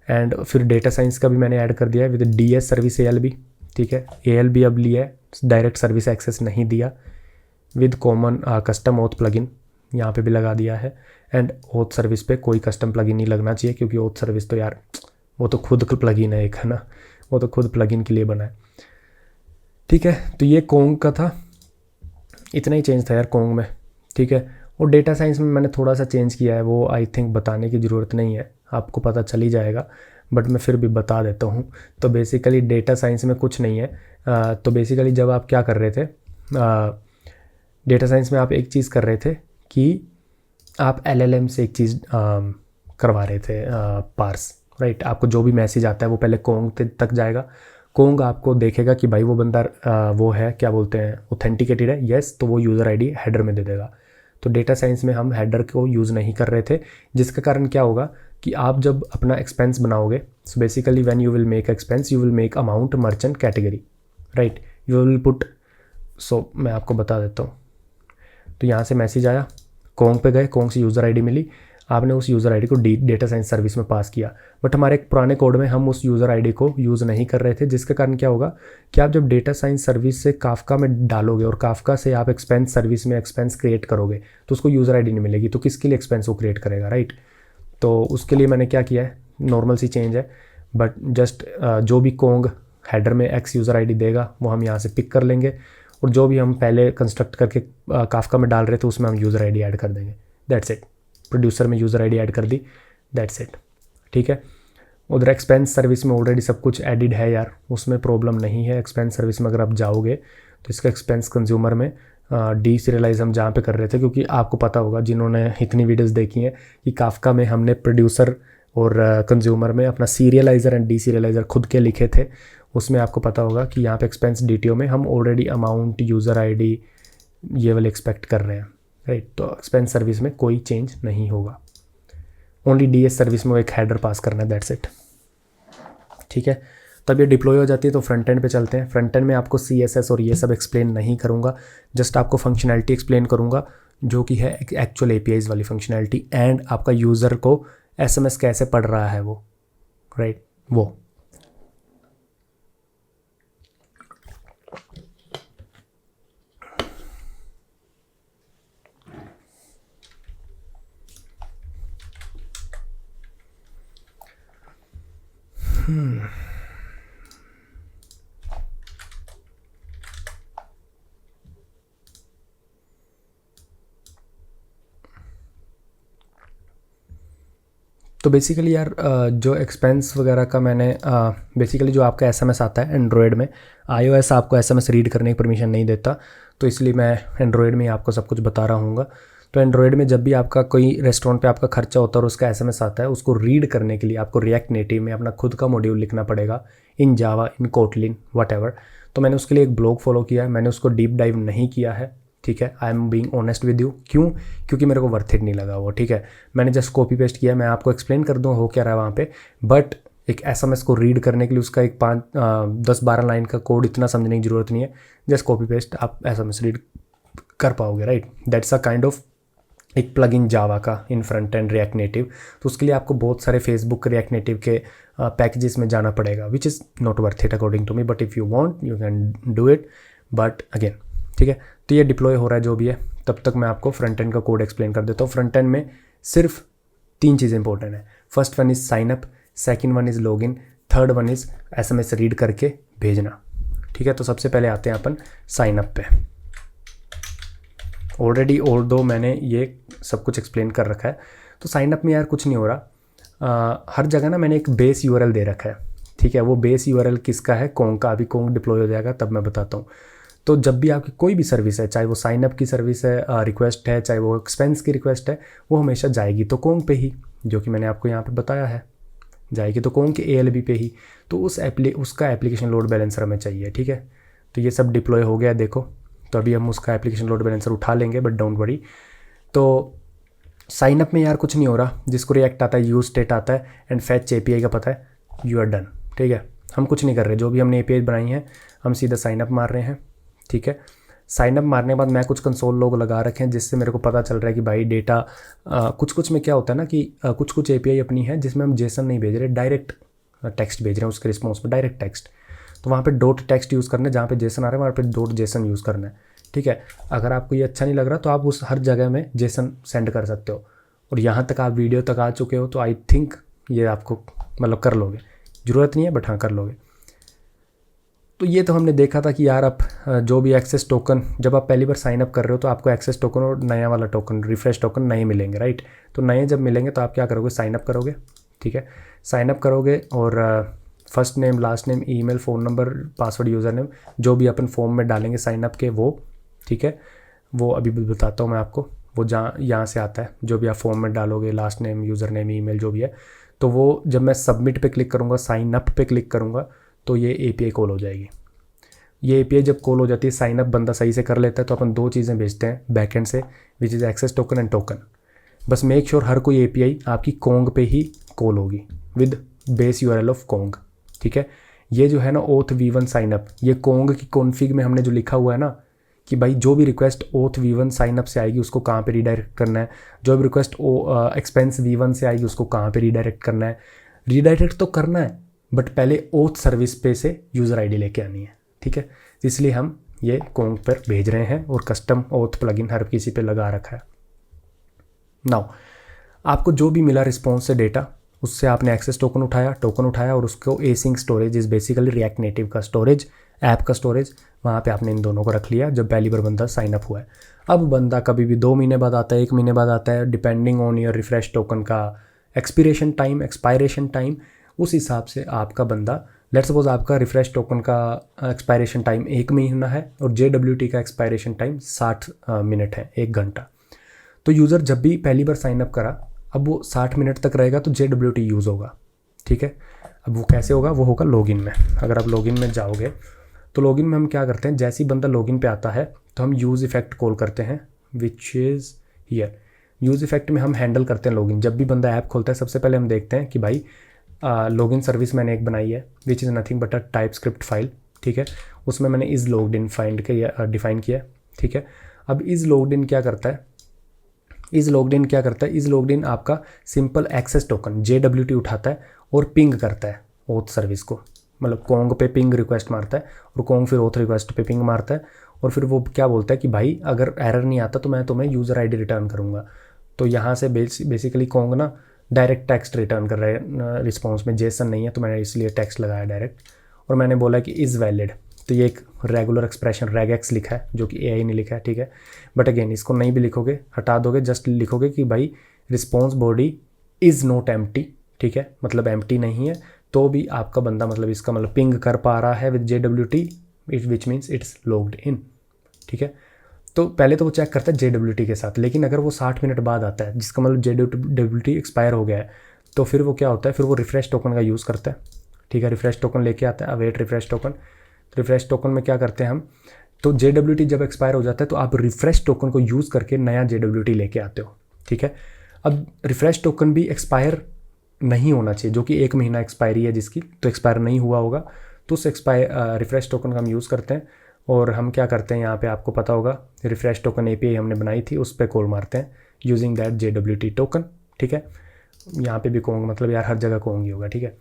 Speaker 1: एंड फिर डेटा साइंस का भी मैंने ऐड कर दिया है विद DS सर्विस ALB, ठीक है। ALB अब लिया है, डायरेक्ट सर्विस एक्सेस नहीं दिया, with common custom auth plugin यहाँ पे भी लगा दिया है। एंड ऑथ सर्विस पे कोई कस्टम प्लगइन नहीं लगना चाहिए, क्योंकि ऑथ सर्विस तो यार वो तो खुद प्लगइन है एक, है ना, वो तो खुद प्लगइन के लिए बना है, ठीक है। तो ये कोंग का था, इतना ही चेंज था यार कोंग में, ठीक है। और डेटा साइंस में मैंने थोड़ा सा चेंज किया है, वो आई थिंक बताने की ज़रूरत नहीं है, आपको पता चल ही जाएगा, बट मैं फिर भी बता देता हूँ। तो बेसिकली डेटा साइंस में कुछ नहीं है। तो बेसिकली जब आप क्या कर रहे थे, डेटा साइंस में आप एक चीज़ कर रहे थे कि आप LLM से एक चीज़ करवा रहे थे, पार्स, राइट। आपको जो भी मैसेज आता है वो पहले कोंग तक जाएगा। कोंग आपको देखेगा कि भाई वो बंदा वो है, क्या बोलते हैं, ऑथेंटिकेटेड है, येस, तो वो यूज़र ID हेडर में दे देगा। तो डेटा साइंस में हम हेडर को यूज़ नहीं कर रहे थे, जिसका कारण क्या होगा कि आप जब अपना एक्सपेंस बनाओगे, so basically when you will make expense, you will make amount, merchant, category, right, you will put. So मैं आपको बता देता हूँ। तो यहाँ से मैसेज आया, कोंग पे गए, कोंग से यूज़र ID मिली, आपने उस यूज़र ID को डेटा साइंस सर्विस में पास किया। बट हमारे एक पुराने कोड में हम उस यूज़र ID को यूज़ नहीं कर रहे थे, जिसके कारण क्या होगा कि आप जब डेटा साइंस सर्विस से काफका में डालोगे और काफका से आप एक्सपेंस सर्विस में एक्सपेंस क्रिएट करोगे, तो उसको यूज़र ID नहीं मिलेगी। तो किसके लिए एक्सपेंस वो क्रिएट करेगा, राइट। तो उसके लिए मैंने क्या किया है, नॉर्मल सी चेंज है, बट जस्ट जो भी कोंग हेडर में X यूज़र ID देगा वो हम यहाँ से पिक कर लेंगे, और जो भी हम पहले कंस्ट्रक्ट करके काफका में डाल रहे थे उसमें हम यूज़र ID ऐड कर देंगे, दैट्स इट। प्रोड्यूसर में यूज़र ID ऐड कर दी, दैट्स इट, ठीक है। उधर एक्सपेंस सर्विस में ऑलरेडी सब कुछ एडिड है यार, उसमें प्रॉब्लम नहीं है। एक्सपेंस सर्विस में अगर आप जाओगे तो इसका एक्सपेंस कंज्यूमर में डी सीरियलाइज हम जहाँ पे कर रहे थे, क्योंकि आपको पता होगा जिन्होंने इतनी वीडियोस देखी हैं कि काफका में हमने प्रोड्यूसर और कंज्यूमर में अपना सीरियलाइज़र एंड डी सीरियलाइज़र खुद के लिखे थे। उसमें आपको पता होगा कि यहाँ पे एक्सपेंस डीटीओ में हम ऑलरेडी अमाउंट, यूज़र आईडी ये वाले एक्सपेक्ट कर रहे हैं, राइट। तो एक्सपेंस सर्विस में कोई चेंज नहीं होगा, ओनली डीएस सर्विस में वो एक हेडर पास करना है, दैट्स इट, ठीक है। तब ये डिप्लॉय हो जाती है। तो फ्रंट एंड पे चलते हैं। फ्रंट एंड में आपको CSS और ये सब एक्सप्लेन नहीं करूँगा, जस्ट आपको फंक्शनैलिटी एक्सप्लेन करूँगा जो कि है एक्चुअल APIs वाली फंक्शनैलिटी, एंड आपका यूज़र को SMS कैसे पढ़ रहा है वो, राइट, वो। तो बेसिकली यार जो एक्सपेंस वगैरह का मैंने बेसिकली जो आपका SMS आता है एंड्रॉयड में, iOS आपको SMS रीड करने की परमिशन नहीं देता, तो इसलिए मैं एंड्रॉयड में ही आपको सब कुछ बता रहा हूँगा। तो एंड्रॉयड में जब भी आपका कोई रेस्टोरेंट पे आपका खर्चा होता है और उसका SMS आता है, उसको रीड करने के लिए आपको रिएक्ट नेटिव में अपना खुद का मॉड्यूल लिखना पड़ेगा, इन जावा, इन कोटलिन, वट। तो मैंने उसके लिए एक ब्लॉग फॉलो किया है, मैंने उसको डीप डाइव नहीं किया है, ठीक है। I am being honest with you. क्यों? क्योंकि मेरे को वर्थ इट नहीं लगा वो, ठीक है। मैंने जस्ट कॉपी पेस्ट किया, मैं आपको एक्सप्लेन कर दूँ हो क्या रहा है वहाँ पे, बट एक SMS को रीड करने के लिए उसका एक 10-12 लाइन का कोड इतना समझने की ज़रूरत नहीं है, जस्ट कॉपी पेस्ट आप SMS रीड कर पाओगे, right. That's a kind of एक प्लग इन जावा का in front end react native. तो उसके लिए आपको बहुत सारे फेसबुक रिएक्ट नेटिव के पैकेजेस में जाना पड़ेगा, which is not worth it according to me, but if you want you can do it, but again, ठीक है। तो ये डिप्लॉय हो रहा है जो भी है, तब तक मैं आपको फ्रंट एंड का कोड एक्सप्लेन कर देता हूँ। फ्रंट एंड में सिर्फ 3 चीज़ें इंपॉर्टेंट है। First one is sine up, second one is login, third one is SMS read करके भेजना, ठीक है। तो सबसे पहले आते हैं अपन साइन अप पे। ऑलरेडी और दो मैंने ये सब कुछ एक्सप्लेन कर रखा है। तो साइन अप में यार कुछ नहीं हो रहा, हर जगह ना मैंने एक बेस URL दे रखा है, ठीक है। वो बेस URL किसका है? कोंग का। अभी कोंग डिप्लॉय हो जाएगा तब मैं बताता हूँ। तो जब भी आपकी कोई भी सर्विस है, चाहे वो साइन अप की सर्विस है, रिक्वेस्ट है, चाहे वो एक्सपेंस की रिक्वेस्ट है, वो हमेशा जाएगी तो कोंग पे ही, जो कि मैंने आपको यहाँ पे बताया है, जाएगी तो कोंग के ALB पे ही। तो उसका एप्लीकेशन लोड बैलेंसर हमें चाहिए, ठीक है। तो ये सब डिप्लॉय हो गया देखो। तो अभी हम उसका एप्लीकेशन लोड बैलेंसर उठा लेंगे, बट डोंट वरी। तो साइन अप में यार कुछ नहीं हो रहा। जिसको रिएक्ट आता है, यूज स्टेट आता है एंड फैच API का पता है, यू आर डन, ठीक है। हम कुछ नहीं कर रहे, जो भी हमने API बनाई है हम सीधा साइन अप मार रहे हैं, ठीक है। साइन अप मारने के बाद मैं कुछ कंसोल लोग लगा रखे हैं, जिससे मेरे को पता चल रहा है कि भाई डेटा कुछ में क्या होता है ना कि कुछ API अपनी है जिसमें हम जेसन नहीं भेज रहे, डायरेक्ट टेक्स्ट भेज रहे हैं उसके रिस्पॉन्स में, डायरेक्ट टेक्स्ट। तो वहाँ पे डॉट टेक्स्ट यूज़ करना है, जहाँ पे जेसन आ रहा है वहाँ पे डॉट जेसन यूज़ करना है, ठीक है। अगर आपको ये अच्छा नहीं लग रहा तो आप उस हर जगह में जेसन सेंड कर सकते हो। और यहाँ तक आप वीडियो तक आ चुके हो तो आई थिंक ये आपको मतलब कर लोगे, ज़रूरत नहीं है बट हाँ कर लोगे। तो ये तो हमने देखा था कि यार आप जो भी एक्सेस टोकन, जब आप पहली बार साइन अप कर रहे हो तो आपको एक्सेस टोकन और नया वाला टोकन, रिफ्रेश टोकन नए मिलेंगे, राइट। तो नए जब मिलेंगे तो आप क्या करोगे? साइन अप करोगे, ठीक है। साइन अप करोगे और first name, last name, email, phone number, password, user name, जो भी अपन फॉर्म में डालेंगे साइन अप के वो, ठीक है। वो अभी भी बताता हूँ मैं आपको, वो जहाँ यहाँ से आता है, जो भी आप फॉर्म में डालोगे, last name, user name, email जो भी है, तो वो जब मैं सबमिट पे क्लिक करूँगा, साइन अप पे क्लिक करूँगा तो ये API कॉल हो जाएगी। ये API जब कॉल हो जाती है, साइन अप बंदा सही से कर लेता है तो अपन 2 चीज़ें भेजते हैं बैकएंड से, which is access token and token. बस मेक श्योर हर कोई API आपकी कोंग पे ही कॉल होगी with base URL of Kong, ठीक है। ये जो है ना OAuth v1 साइन अप, ये कोंग की कॉन्फ़िग में हमने जो लिखा हुआ है ना कि भाई जो भी request OAuth v1 sign up से आएगी उसको कहाँ पे रीडायरेक्ट करना है, जो भी रिक्वेस्ट एक्सपेंस v1 से आएगी उसको कहाँ पे रीडायरेक्ट करना है। रीडायरेक्ट तो करना है बट पहले OAuth सर्विस पे से यूज़र ID लेके आनी है, ठीक है। इसलिए हम ये कोंग पर भेज रहे हैं और कस्टम OAuth प्लगइन हर किसी पे लगा रखा है। नाउ आपको जो भी मिला रिस्पॉन्स से डेटा, उससे आपने एक्सेस टोकन उठाया और उसको async storage is basically react native का स्टोरेज, ऐप का स्टोरेज, वहाँ पे आपने इन दोनों को रख लिया जब पहली बार बंदा साइन अप हुआ है। अब बंदा कभी भी 2 महीने बाद आता है, 1 महीने बाद आता है, depending on your refresh token का एक्सपायरेशन टाइम उस हिसाब से आपका बंदा, लेट्स सपोज आपका रिफ्रेश टोकन का एक्सपायरेशन टाइम 1 महीना है और JWT का एक्सपायरेशन टाइम 60 मिनट है, 1 घंटा। तो यूज़र जब भी पहली बार साइनअप करा, अब वो 60 मिनट तक रहेगा तो JWT यूज़ होगा, ठीक है। अब वो कैसे होगा, वो होगा लॉगिन में। अगर आप लॉगिन में जाओगे तो लॉगिन में हम क्या करते हैं, जैसे ही बंदा लॉगिन पे आता है तो हम यूज़ इफेक्ट कॉल करते हैं, which is here. Use effect में हम हैंडल करते हैं लॉगिन। जब भी बंदा ऐप खोलता है सबसे पहले हम देखते हैं कि भाई लॉगिन सर्विस मैंने एक बनाई है, which is nothing but a type script file, ठीक है। उसमें मैंने इज़ लॉग्ड इन डिफाइन किया, ठीक है। अब इज़ लॉग्ड इन क्या करता है, इज़ लॉग्ड इन आपका सिंपल एक्सेस टोकन JWT उठाता है और पिंग करता है ओथ सर्विस को, मतलब कोंग पे पिंग रिक्वेस्ट मारता है और कोंग फिर ओथ रिक्वेस्ट पे पिंग मारता है और फिर वो क्या बोलता है कि भाई अगर एरर नहीं आता तो मैं तुम्हें यूज़र ID रिटर्न करूँगा। तो यहाँ से बेसिकली कोंग ना डायरेक्ट टेक्स्ट रिटर्न कर रहा है रिस्पॉन्स में, जेसन नहीं है तो मैंने इसलिए टेक्स्ट लगाया डायरेक्ट। और मैंने बोला कि इज़ वैलिड, तो ये एक रेगुलर एक्सप्रेशन रेगेक्स लिखा है जो कि AI ने लिखा है, ठीक है। बट अगेन इसको नहीं भी लिखोगे, हटा दोगे, जस्ट लिखोगे कि भाई response body is not empty, ठीक है, मतलब एम्प्टी नहीं है, तो भी आपका बंदा मतलब इसका मतलब पिंग कर पा रहा है with JWT, which means it's logged in, ठीक है। तो पहले तो वो चेक करता है JWT के साथ, लेकिन अगर वो 60 मिनट बाद आता है जिसका मतलब JWT एक्सपायर हो गया है, तो फिर वो क्या होता है, फिर वो रिफ्रेश टोकन का यूज़ करता है, ठीक है। रिफ्रेश टोकन लेके आता है, await refresh token. Refresh token में क्या करते हैं हम, तो JWT जब एक्सपायर हो जाता है तो आप रिफ्रेश टोकन को यूज़ करके नया JWT लेके आते हो, ठीक है। अब रिफ्रेश टोकन भी एक्सपायर नहीं होना चाहिए, जो कि 1 महीना एक्सपायरी है जिसकी, तो एक्सपायर नहीं हुआ होगा, तो उस रिफ्रेश टोकन का हम यूज़ करते हैं। और हम क्या करते हैं यहाँ पे आपको पता होगा, रिफ्रेश टोकन API हमने बनाई थी, उस पर कॉल मारते हैं यूजिंग दैट JWT टोकन, ठीक है। यहाँ पे भी कहूँगा, मतलब यार हर जगह कहूँगी होगा, ठीक है।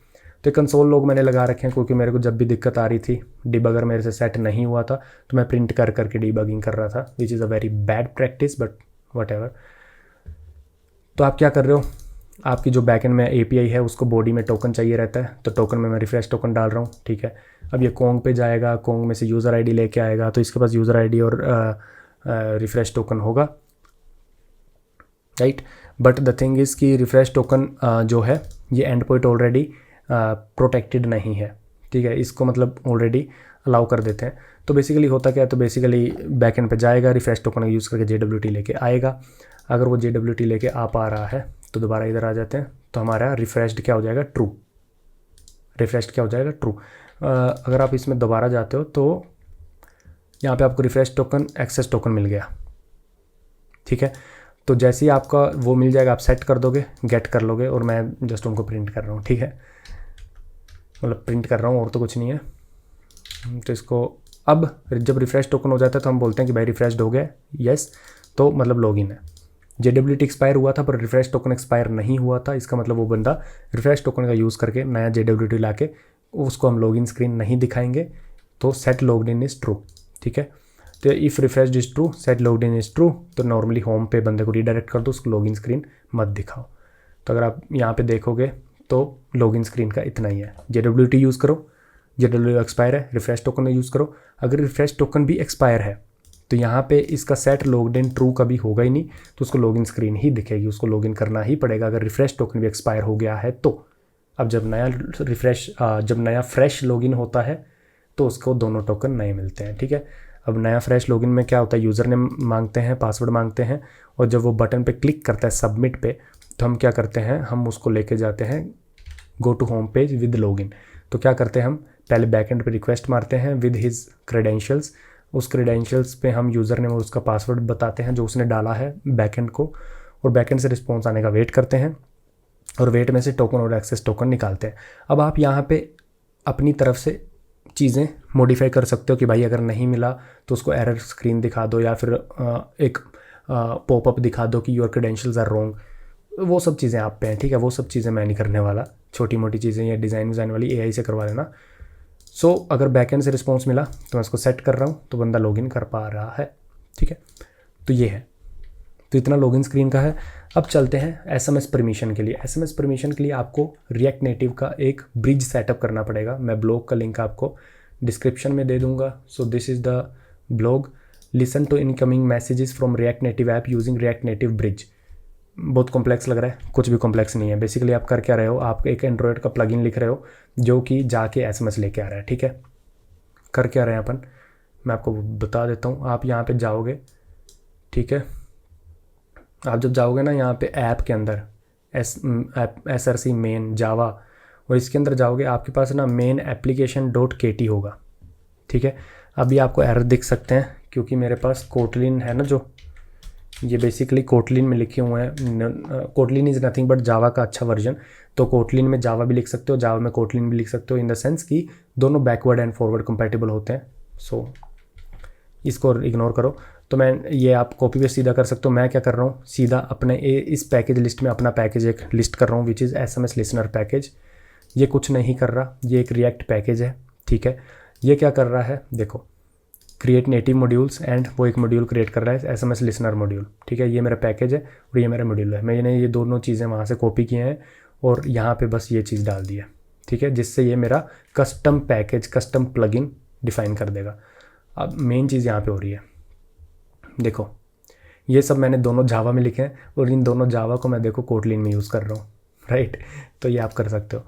Speaker 1: तो कंसोल लॉग मैंने लगा रखे हैं क्योंकि मेरे को जब भी दिक्कत आ रही थी, डिबगर मेरे से सेट नहीं हुआ था, तो मैं प्रिंट कर करके डिबगिंग कर रहा था, which is a very bad practice, but what ever. तो आप क्या कर रहे हो, आपकी जो बैकएंड में API है उसको बॉडी में टोकन चाहिए रहता है, तो टोकन में मैं रिफ्रेश टोकन डाल रहा हूँ, ठीक है। अब ये कोंग पे जाएगा, कोंग में से यूज़र ID लेके आएगा, तो इसके पास यूज़र ID और रिफ्रेश टोकन होगा, right. But the thing is कि रिफ्रेश टोकन जो है ये एंड पॉइंट ऑलरेडी प्रोटेक्टेड नहीं है, ठीक है, इसको मतलब ऑलरेडी अलाउ कर देते हैं। तो बेसिकली होता क्या है, तो बेसिकली बैकएंड पे जाएगा, रिफ्रेश टोकन का यूज़ करके JWT लेके आएगा। अगर वो JWT लेके आ पा रहा है तो दोबारा इधर आ जाते हैं, तो हमारा रिफ्रेश्ड क्या हो जाएगा, ट्रू। रिफ्रेश्ड क्या हो जाएगा, ट्रू। अगर आप इसमें दोबारा जाते हो तो यहाँ पे आपको रिफ्रेश टोकन एक्सेस टोकन मिल गया, ठीक है। तो जैसे ही आपका वो मिल जाएगा आप सेट कर दोगे, गेट कर लोगे, और मैं जस्ट उनको प्रिंट कर रहा हूँ, ठीक है, मतलब प्रिंट कर रहा हूँ और तो कुछ नहीं है। तो इसको अब जब रिफ्रेश टोकन हो जाता है तो हम बोलते हैं कि भाई रिफ्रेश्ड हो गया, यस, तो मतलब लॉगिन है। JWT एक्सपायर हुआ था पर रिफ्रेश टोकन एक्सपायर नहीं हुआ था, इसका मतलब वो बंदा रिफ्रेश टोकन का यूज़ करके नया JWT लाके उसको हम लॉगिन स्क्रीन नहीं दिखाएंगे, तो set logged in is true, ठीक है। तो if refreshed is true, set logged in is true, तो नॉर्मली होम पे बंदे को रीडायरेक्ट कर दो, उसको लॉगिन स्क्रीन मत दिखाओ। तो अगर आप यहाँ पे देखोगे तो लॉगिन स्क्रीन का इतना ही है, JWT यूज़ करो, JWT एक्सपायर है, रिफ्रेश टोकन यूज़ करो। अगर रिफ्रेश टोकन भी एक्सपायर है तो यहाँ पे इसका सेट लॉग्ड इन ट्रू कभी होगा ही नहीं, तो उसको लॉगिन स्क्रीन ही दिखेगी, उसको लॉगिन करना ही पड़ेगा अगर रिफ्रेश टोकन भी एक्सपायर हो गया है तो। अब जब नया फ्रेश लॉगिन होता है तो उसको दोनों टोकन नए मिलते हैं, ठीक है। अब नया फ्रेश लॉगिन में क्या होता है, यूज़र नेम मांगते हैं, पासवर्ड मांगते हैं, और जब वो बटन पे क्लिक करता है सबमिट पे, तो हम क्या करते हैं, हम उसको लेके जाते हैं go to home page with login. तो क्या करते हैं, हम पहले बैकएंड पे रिक्वेस्ट मारते हैं विद हिज क्रेडेंशियल्स, उस क्रेडेंशियल्स पे हम यूज़र नेम और उसका पासवर्ड बताते हैं जो उसने डाला है बैकएंड को, और बैकएंड से रिस्पॉन्स आने का वेट करते हैं, और वेट में से टोकन और एक्सेस टोकन निकालते हैं। अब आप यहाँ पे अपनी तरफ से चीज़ें मॉडिफाई कर सकते हो कि भाई अगर नहीं मिला तो उसको एरर स्क्रीन दिखा दो, या फिर एक पॉपअप दिखा दो कि योर क्रेडेंशियल्स आर रॉन्ग, वो सब चीज़ें आप पे हैं, ठीक है। वो सब चीज़ें मैं नहीं करने वाला, छोटी मोटी चीज़ें या डिज़ाइन वाली AI से करवा लेना। सो अगर बैकएंड से रिस्पॉन्स मिला तो मैं इसको सेट कर रहा हूँ, तो बंदा लॉगिन कर पा रहा है, ठीक है। तो ये है, तो इतना लॉगिन स्क्रीन का है। अब चलते हैं SMS परमिशन के लिए। SMS परमिशन के लिए आपको रिएक्ट नेटिव का एक ब्रिज सेटअप करना पड़ेगा। मैं ब्लॉग का लिंक आपको डिस्क्रिप्शन में दे दूंगा। So this is the blog, listen to incoming messages from react native app using react native bridge. बहुत कॉम्प्लेक्स लग रहा है, कुछ भी कॉम्प्लेक्स नहीं है। बेसिकली आप कर क्या रहे हो, आप एक एंड्रॉयड का प्लगइन लिख रहे हो जो कि जाके एसएमएस लेके आ रहा है। ठीक है, कर क्या रहे हैं अपन, मैं आपको बता देता हूँ। आप यहाँ पे जाओगे, ठीक है, आप जब जाओगे ना यहाँ पे ऐप के अंदर SRC मेन जावा, और इसके अंदर जाओगे, आपके पास ना मेन एप्लीकेशन .kt होगा। ठीक है, अभी आपको एरर दिख सकते हैं क्योंकि मेरे पास कोटलिन है ना, जो ये बेसिकली कोटलिन में लिखे हुए हैं। Kotlin is nothing but Java का अच्छा वर्जन। तो कोटलिन में जावा भी लिख सकते हो, जावा में कोटलिन भी लिख सकते हो, इन द सेंस कि दोनों बैकवर्ड एंड फॉरवर्ड कंपैटिबल होते हैं। सो इसको इग्नोर करो। तो मैं ये आप कॉपी पेस्ट सीधा कर सकते हो। मैं क्या कर रहा हूँ, सीधा अपने इस पैकेज लिस्ट में अपना पैकेज एक लिस्ट कर रहा हूँ, which is SMS listener package. ये कुछ नहीं कर रहा, ये एक रिएक्ट पैकेज है। ठीक है, ये क्या कर रहा है, देखो, क्रिएट नेटिव मॉड्यूल्स, एंड वो एक मॉड्यूल क्रिएट कर रहा है SMS लिसनर मॉड्यूल। ठीक है, ये मेरा पैकेज है और ये मेरा मॉड्यूल है। मैंने ये दोनों चीज़ें वहाँ से कॉपी किए हैं और यहाँ पे बस ये चीज़ डाल दी है। ठीक है, जिससे ये मेरा custom package, custom plugin define कर देगा। अब मेन चीज़ यहाँ पे हो रही है, देखो, ये सब मैंने दोनों जावा में लिखे हैं और इन दोनों जावा को मैं देखो कोटलिन में यूज़ कर रहा हूँ, राइट। तो ये आप कर सकते हो।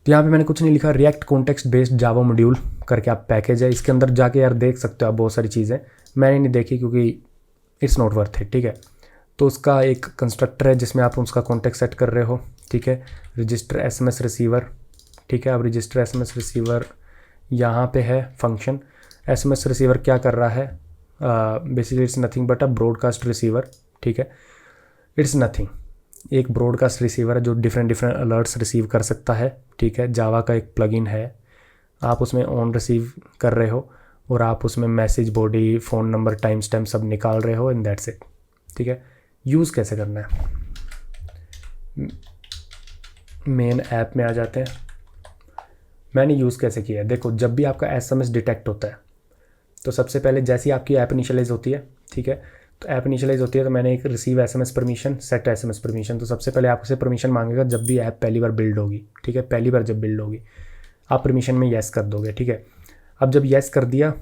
Speaker 1: तो यहाँ पे मैंने कुछ नहीं लिखा, रिएक्ट कॉन्टेक्स्ट बेस्ड जावा मॉड्यूल करके आप पैकेज है, इसके अंदर जाके यार देख सकते हो आप बहुत सारी चीज़ें। मैंने नहीं देखी क्योंकि इट्स नॉट वर्थ इट। ठीक है, तो उसका एक कंस्ट्रक्टर है जिसमें आप उसका कॉन्टेक्स्ट सेट कर रहे हो। ठीक है, रजिस्टर SMS रिसीवर। ठीक है, अब रजिस्टर SMS रिसीवर यहाँ पे है फंक्शन। SMS रिसीवर क्या कर रहा है, basically it's nothing but a broadcast receiver. ठीक है, इट्स नथिंग, एक ब्रॉडकास्ट रिसीवर है जो डिफरेंट अलर्ट्स रिसीव कर सकता है। ठीक है, जावा का एक प्लगइन है, आप उसमें ऑन रिसीव कर रहे हो और आप उसमें message body, phone number, time stamp सब निकाल रहे हो, एंड दैट्स इट। ठीक है, यूज़ कैसे करना है, मेन ऐप में आ जाते हैं। मैंने यूज़ कैसे किया है, देखो, जब भी आपका SMS डिटेक्ट होता है तो सबसे पहले जैसी आपकी ऐप इनिशियलाइज होती है, ठीक है, तो ऐप इनिशियलाइज होती है तो मैंने एक receive SMS permission, set SMS permission. तो सबसे पहले आपसे परमिशन मांगेगा जब भी ऐप पहली बार बिल्ड होगी। ठीक है, पहली बार जब बिल्ड होगी आप परमिशन में येस कर दोगे। ठीक है, अब जब येस कर दिया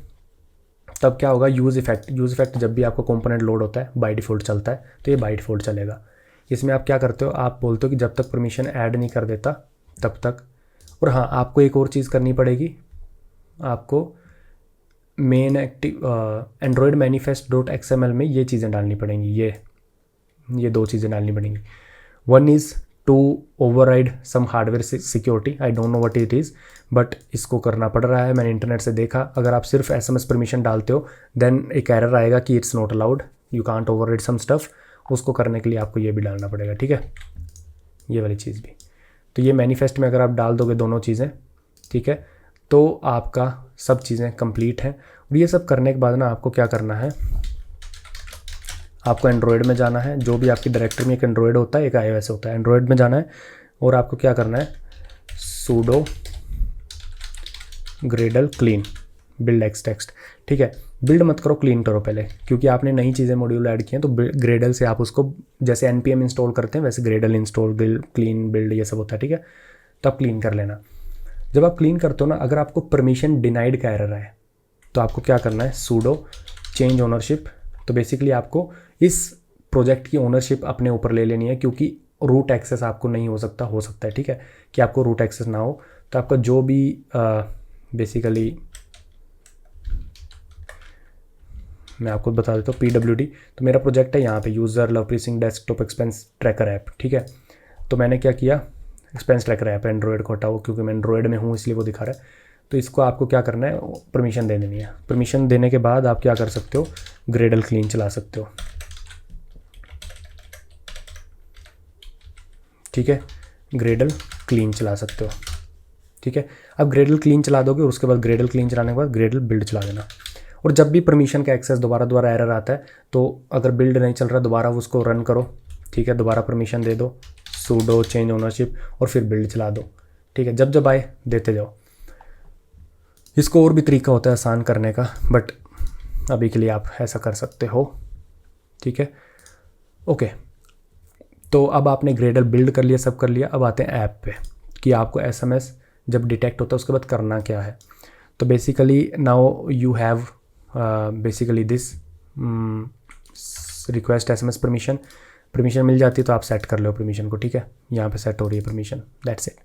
Speaker 1: तब क्या होगा, यूज़ इफेक्ट जब भी आपको कंपोनेंट लोड होता है बाय डिफ़ॉल्ट चलता है, तो ये बाय डिफ़ॉल्ट चलेगा। इसमें आप क्या करते हो, आप बोलते हो कि जब तक परमिशन ऐड नहीं कर देता तब तक। और हाँ, आपको एक और चीज़ करनी पड़ेगी, आपको मेन एंड्रॉयड manifest.xml में ये चीज़ें डालनी पड़ेंगी, ये दो चीज़ें डालनी पड़ेंगी। One is to override some hardware security, I don't know what it is, but इसको करना पड़ रहा है, मैंने इंटरनेट से देखा। अगर आप सिर्फ SMS परमिशन डालते हो देन एक एरर आएगा कि it's not allowed, you can't override some stuff. उसको करने के लिए आपको ये भी डालना पड़ेगा। ठीक है, ये वाली चीज़ भी। तो ये मैनिफेस्ट में अगर आप डाल दोगे दोनों चीज़ें, ठीक है, तो आपका सब चीज़ें कंप्लीट हैं। और ये सब करने के बाद ना आपको क्या करना है, आपको एंड्रॉयड में जाना है। जो भी आपकी डायरेक्टरी में एक एंड्रॉयड होता है, एक iOS होता है, एंड्रॉयड में जाना है और आपको क्या करना है, sudo gradle clean build xtext। ठीक है, बिल्ड मत करो, क्लीन करो पहले, क्योंकि आपने नई चीज़ें मॉड्यूल ऐड किए हैं। तो ग्रेडल से आप उसको जैसे npm इंस्टॉल करते हैं वैसे ग्रेडल इंस्टॉल, क्लीन, बिल्ड, ये सब होता है। ठीक है, तो आप क्लीन कर लेना। जब आप क्लीन करते हो ना, अगर आपको परमिशन डिनाइड का एरर है तो आपको क्या करना है, sudo change ownership। तो बेसिकली आपको इस प्रोजेक्ट की ओनरशिप अपने ऊपर ले लेनी है, क्योंकि रूट एक्सेस आपको नहीं हो सकता है। ठीक है, कि आपको रूट एक्सेस ना हो, तो आपका जो भी बेसिकली मैं आपको बता देता हूँ, PWD। तो मेरा प्रोजेक्ट है यहाँ पे, user Lovepreet Singh desktop expense tracker app. ठीक है, तो मैंने क्या किया, एक्सपेंस ट्रैकर ऐप, एंड्रॉयड को हटाओ क्योंकि मैं एंड्रॉयड में हूँ इसलिए वो दिखा रहा है। तो इसको आपको क्या करना है, परमिशन दे देनी है। परमिशन देने के बाद आप क्या कर सकते हो, ग्रेडल क्लीन चला सकते हो। ठीक है, ग्रेडल क्लीन चला सकते हो। ठीक है, अब ग्रेडल क्लीन चला दोगे और उसके बाद ग्रेडल क्लीन चलाने के बाद ग्रेडल बिल्ड चला देना। और जब भी परमिशन का एक्सेस दोबारा एरर आता है, तो अगर बिल्ड नहीं चल रहा दोबारा उसको रन करो। ठीक है, दोबारा परमिशन दे दो, sudo चेंज ओनरशिप, और फिर बिल्ड चला दो। ठीक है, जब आए देते जाओ। इसको और भी तरीका होता है आसान करने का, बट अभी के लिए आप ऐसा कर सकते हो। ठीक है, ओके। तो अब आपने ग्रेडल बिल्ड कर लिया, सब कर लिया। अब आते हैं ऐप पे कि आपको SMS जब डिटेक्ट होता है उसके बाद करना क्या है। तो basically now you have basically this request SMS permission, permission मिल जाती है तो आप सेट कर लो परमिशन को, ठीक है, यहाँ पे सेट हो रही है परमिशन, दैट्स इट।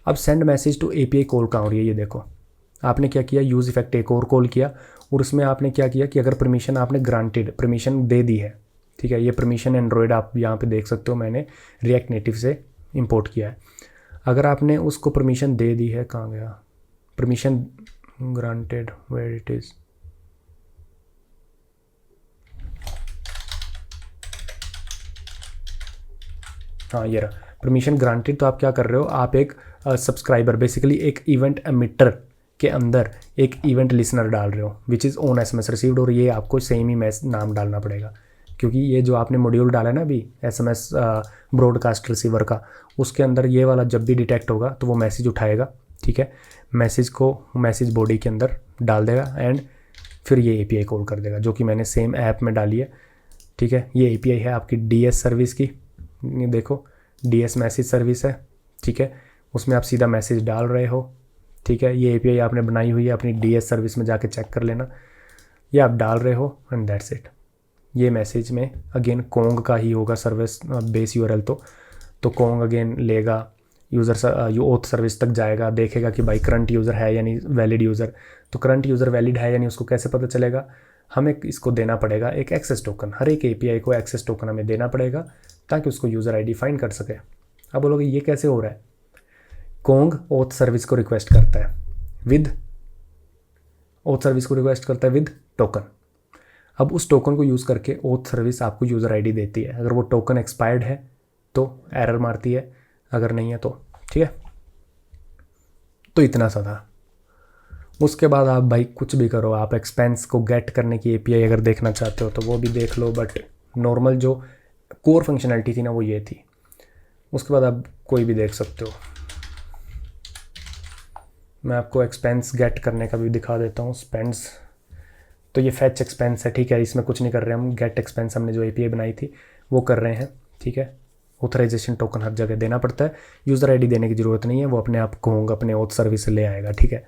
Speaker 1: अब send message to API call कहाँ हो रही है, ये देखो आपने क्या किया, यूज़ इफेक्ट एक और कॉल किया और उसमें आपने क्या किया कि अगर परमिशन आपने ग्रांटेड परमिशन दे दी है, ठीक है, ये परमिशन एंड्रॉयड आप यहाँ पे देख सकते हो, मैंने रिएक्ट नेटिव से इंपोर्ट किया है। अगर आपने उसको परमिशन दे दी है, कहाँ गया permission granted, where it is, हाँ ये रहा परमिशन ग्रांटेड। तो आप क्या कर रहे हो, आप एक सब्सक्राइबर बेसिकली एक इवेंट एमिटर के अंदर एक इवेंट लिसनर डाल रहे हो which is on SMS received, और ये आपको सेम ही नाम डालना पड़ेगा क्योंकि ये जो आपने मॉड्यूल डाला है ना अभी SMS ब्रॉडकास्ट रिसीवर का, उसके अंदर ये वाला जब भी डिटेक्ट होगा तो वो मैसेज उठाएगा, ठीक है, मैसेज को मैसेज बॉडी के अंदर डाल देगा एंड फिर ये API कॉल कर देगा जो कि मैंने सेम ऐप में डाली है, ठीक है। ये API है आपकी DS सर्विस की, ये देखो DS मैसेज सर्विस है, ठीक है, उसमें आप सीधा मैसेज डाल रहे हो, ठीक है। ये API आपने बनाई हुई है अपनी DS सर्विस में, जाके चेक कर लेना, ये आप डाल रहे हो एंड दैट्स इट। ये मैसेज में अगेन कोंग का ही होगा सर्विस बेस URL, तो कोंग अगेन लेगा यूज़र ओथ सर्विस तक जाएगा, देखेगा कि भाई करंट यूज़र है यानी वैलिड यूज़र, तो करंट यूज़र वैलिड है यानी उसको कैसे पता चलेगा, हमें इसको देना पड़ेगा एक एक्सेस टोकन, हर एक API को एक्सेस टोकन हमें देना पड़ेगा ताकि उसको यूज़र ID फाइंड कर सके। अब बोलोगे ये कैसे हो रहा है, कोंग ओथ सर्विस को रिक्वेस्ट करता है विद ओथ सर्विस को रिक्वेस्ट करता है विद टोकन। अब उस टोकन को यूज़ करके ओथ सर्विस आपको यूज़र ID देती है, अगर वो टोकन एक्सपायर्ड है तो एरर मारती है, अगर नहीं है तो, ठीक है। तो इतना सा था। उसके बाद आप भाई कुछ भी करो, आप एक्सपेंस को गेट करने की API अगर देखना चाहते हो तो वो भी देख लो, बट नॉर्मल जो कोर फंक्शनैलिटी थी ना वो ये थी। उसके बाद आप कोई भी देख सकते हो, मैं आपको एक्सपेंस गेट करने का भी दिखा देता हूँ। स्पेंड्स, तो ये फैच एक्सपेंस है, ठीक है, इसमें कुछ नहीं कर रहे हम, गेट एक्सपेंस हमने जो API बनाई थी वो कर रहे हैं, ठीक है। ऑथराइजेशन टोकन हर जगह देना पड़ता है, यूज़र ID देने की ज़रूरत नहीं है, वो अपने आप कोंग अपने ओथ सर्विस से ले आएगा, ठीक है।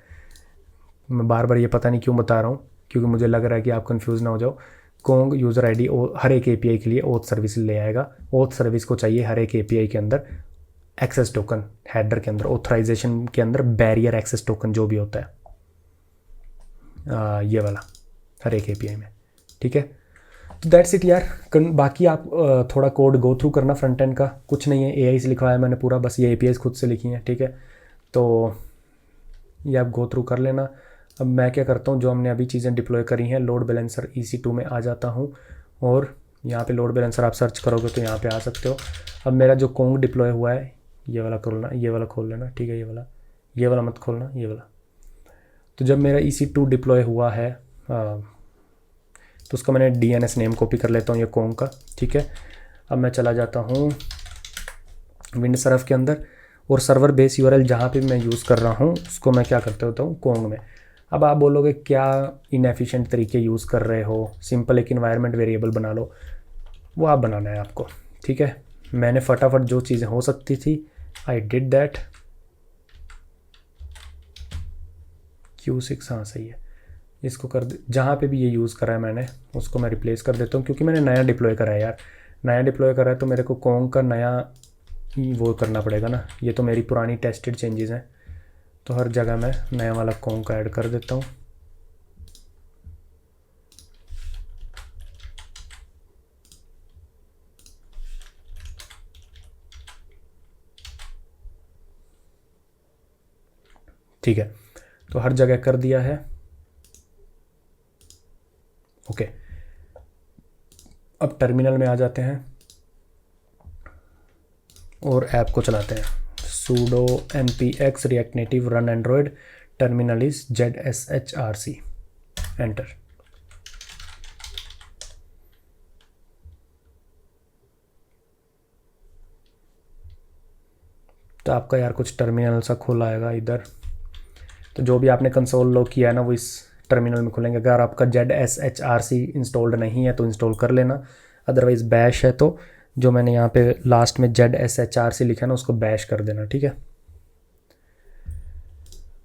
Speaker 1: मैं बार बार ये पता नहीं क्यों बता रहा हूँ क्योंकि मुझे लग रहा है कि आप कंफ्यूज ना हो जाओ। कोंग यूज़र ID हर एक API के लिए ओथ सर्विस ले आएगा, ओथ सर्विस को चाहिए हर एक API के अंदर एक्सेस टोकन, हेडर के अंदर ऑथराइजेशन के अंदर बैरियर एक्सेस टोकन जो भी होता है ये वाला हर एक API में, ठीक है। तो दैट्स इट यार, बाकी आप थोड़ा कोड गो थ्रू करना फ्रंट एंड का, कुछ नहीं है, AI से लिखवाया मैंने पूरा, बस ये APIs खुद से लिखी हैं, ठीक है। तो ये आप गो थ्रू कर लेना। अब मैं क्या करता हूँ, जो हमने अभी चीज़ें डिप्लॉय करी हैं, लोड बैलेंसर EC2 में आ जाता हूँ और यहाँ पे लोड बैलेंसर आप सर्च करोगे तो यहाँ पे आ सकते हो। अब मेरा जो कोंग डिप्लॉय हुआ है, ये वाला खोलना, ये वाला खोल लेना, ठीक है, ये वाला मत खोलना, ये वाला। तो जब मेरा EC2 डिप्लॉय हुआ है तो उसका मैंने DNS नेम कॉपी कर लेता हूँ ये कोंग का, ठीक है। अब मैं चला जाता हूँ विंडसर्फ के अंदर और सर्वर बेस URL जहाँ पे मैं यूज़ कर रहा हूँ उसको मैं क्या करते होता हूँ कोंग में। अब आप बोलोगे क्या इनएफिशिएंट तरीके यूज़ कर रहे हो, सिंपल एक इन्वायरमेंट वेरिएबल बना लो, वो आप बनाना है आपको, ठीक है। मैंने फटाफट जो चीज़ें हो सकती थी आई डिड दैट। Q6 हाँ सही है, इसको कर दे, जहाँ पे भी ये यूज़ करा है मैंने उसको मैं रिप्लेस कर देता हूँ क्योंकि मैंने नया डिप्लॉय करा है यार, नया डिप्लॉय करा है तो मेरे को कोंग का नया वो करना पड़ेगा ना। ये तो मेरी पुरानी टेस्टेड चेंजेस हैं, तो हर जगह मैं नया वाला कोंग का ऐड कर देता हूँ। ठीक है, तो हर जगह कर दिया है, ओके। अब टर्मिनल में आ जाते हैं और ऐप को चलाते हैं। sudo npx react native run android terminal is ZSHRC, enter. तो आपका यार कुछ टर्मिनल सा खोला आएगा इधर, तो जो भी आपने कंसोल लॉग किया है ना वो इस टर्मिनल में खुलेंगे। अगर आपका ZSHRC इंस्टॉल्ड नहीं है तो इंस्टॉल कर लेना, अदरवाइज़ बैश है तो जो मैंने यहाँ पे लास्ट में ZSHRC लिखा है ना उसको बैश कर देना, ठीक है।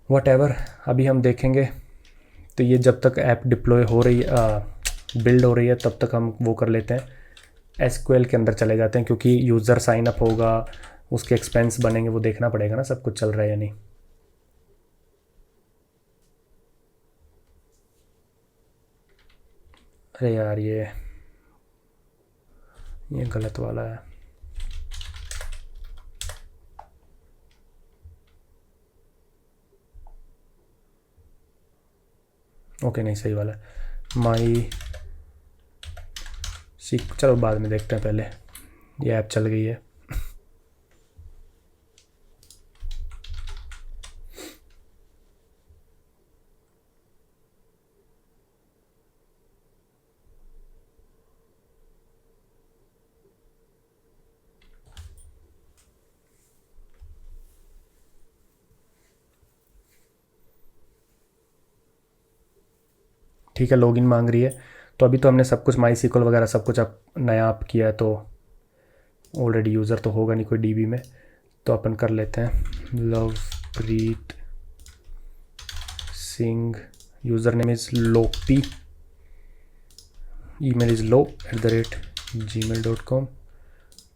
Speaker 1: वॉटेवर अभी हम देखेंगे, तो ये जब तक ऐप डिप्लॉय हो रही है, बिल्ड हो रही है, तब तक हम वो कर लेते हैं एसक्यूएल के अंदर चले जाते हैं, क्योंकि यूज़र साइन अप होगा, उसके एक्सपेंस बनेंगे, वो देखना पड़ेगा ना सब कुछ चल रहा है या नहीं। अरे यार ये गलत वाला है। ओके नहीं सही वाला है। माई सीख, चलो बाद में देखते हैं, पहले ये ऐप चल गई है। ठीक है, लॉगिन मांग रही है। तो अभी तो हमने सब कुछ माई सीक्वल वगैरह सब कुछ अब नया आप किया है, तो ऑलरेडी यूज़र तो होगा नहीं कोई डीबी में, तो अपन कर लेते हैं Lovepreet Singh, user name is लोपी, email is lo@gmail.com,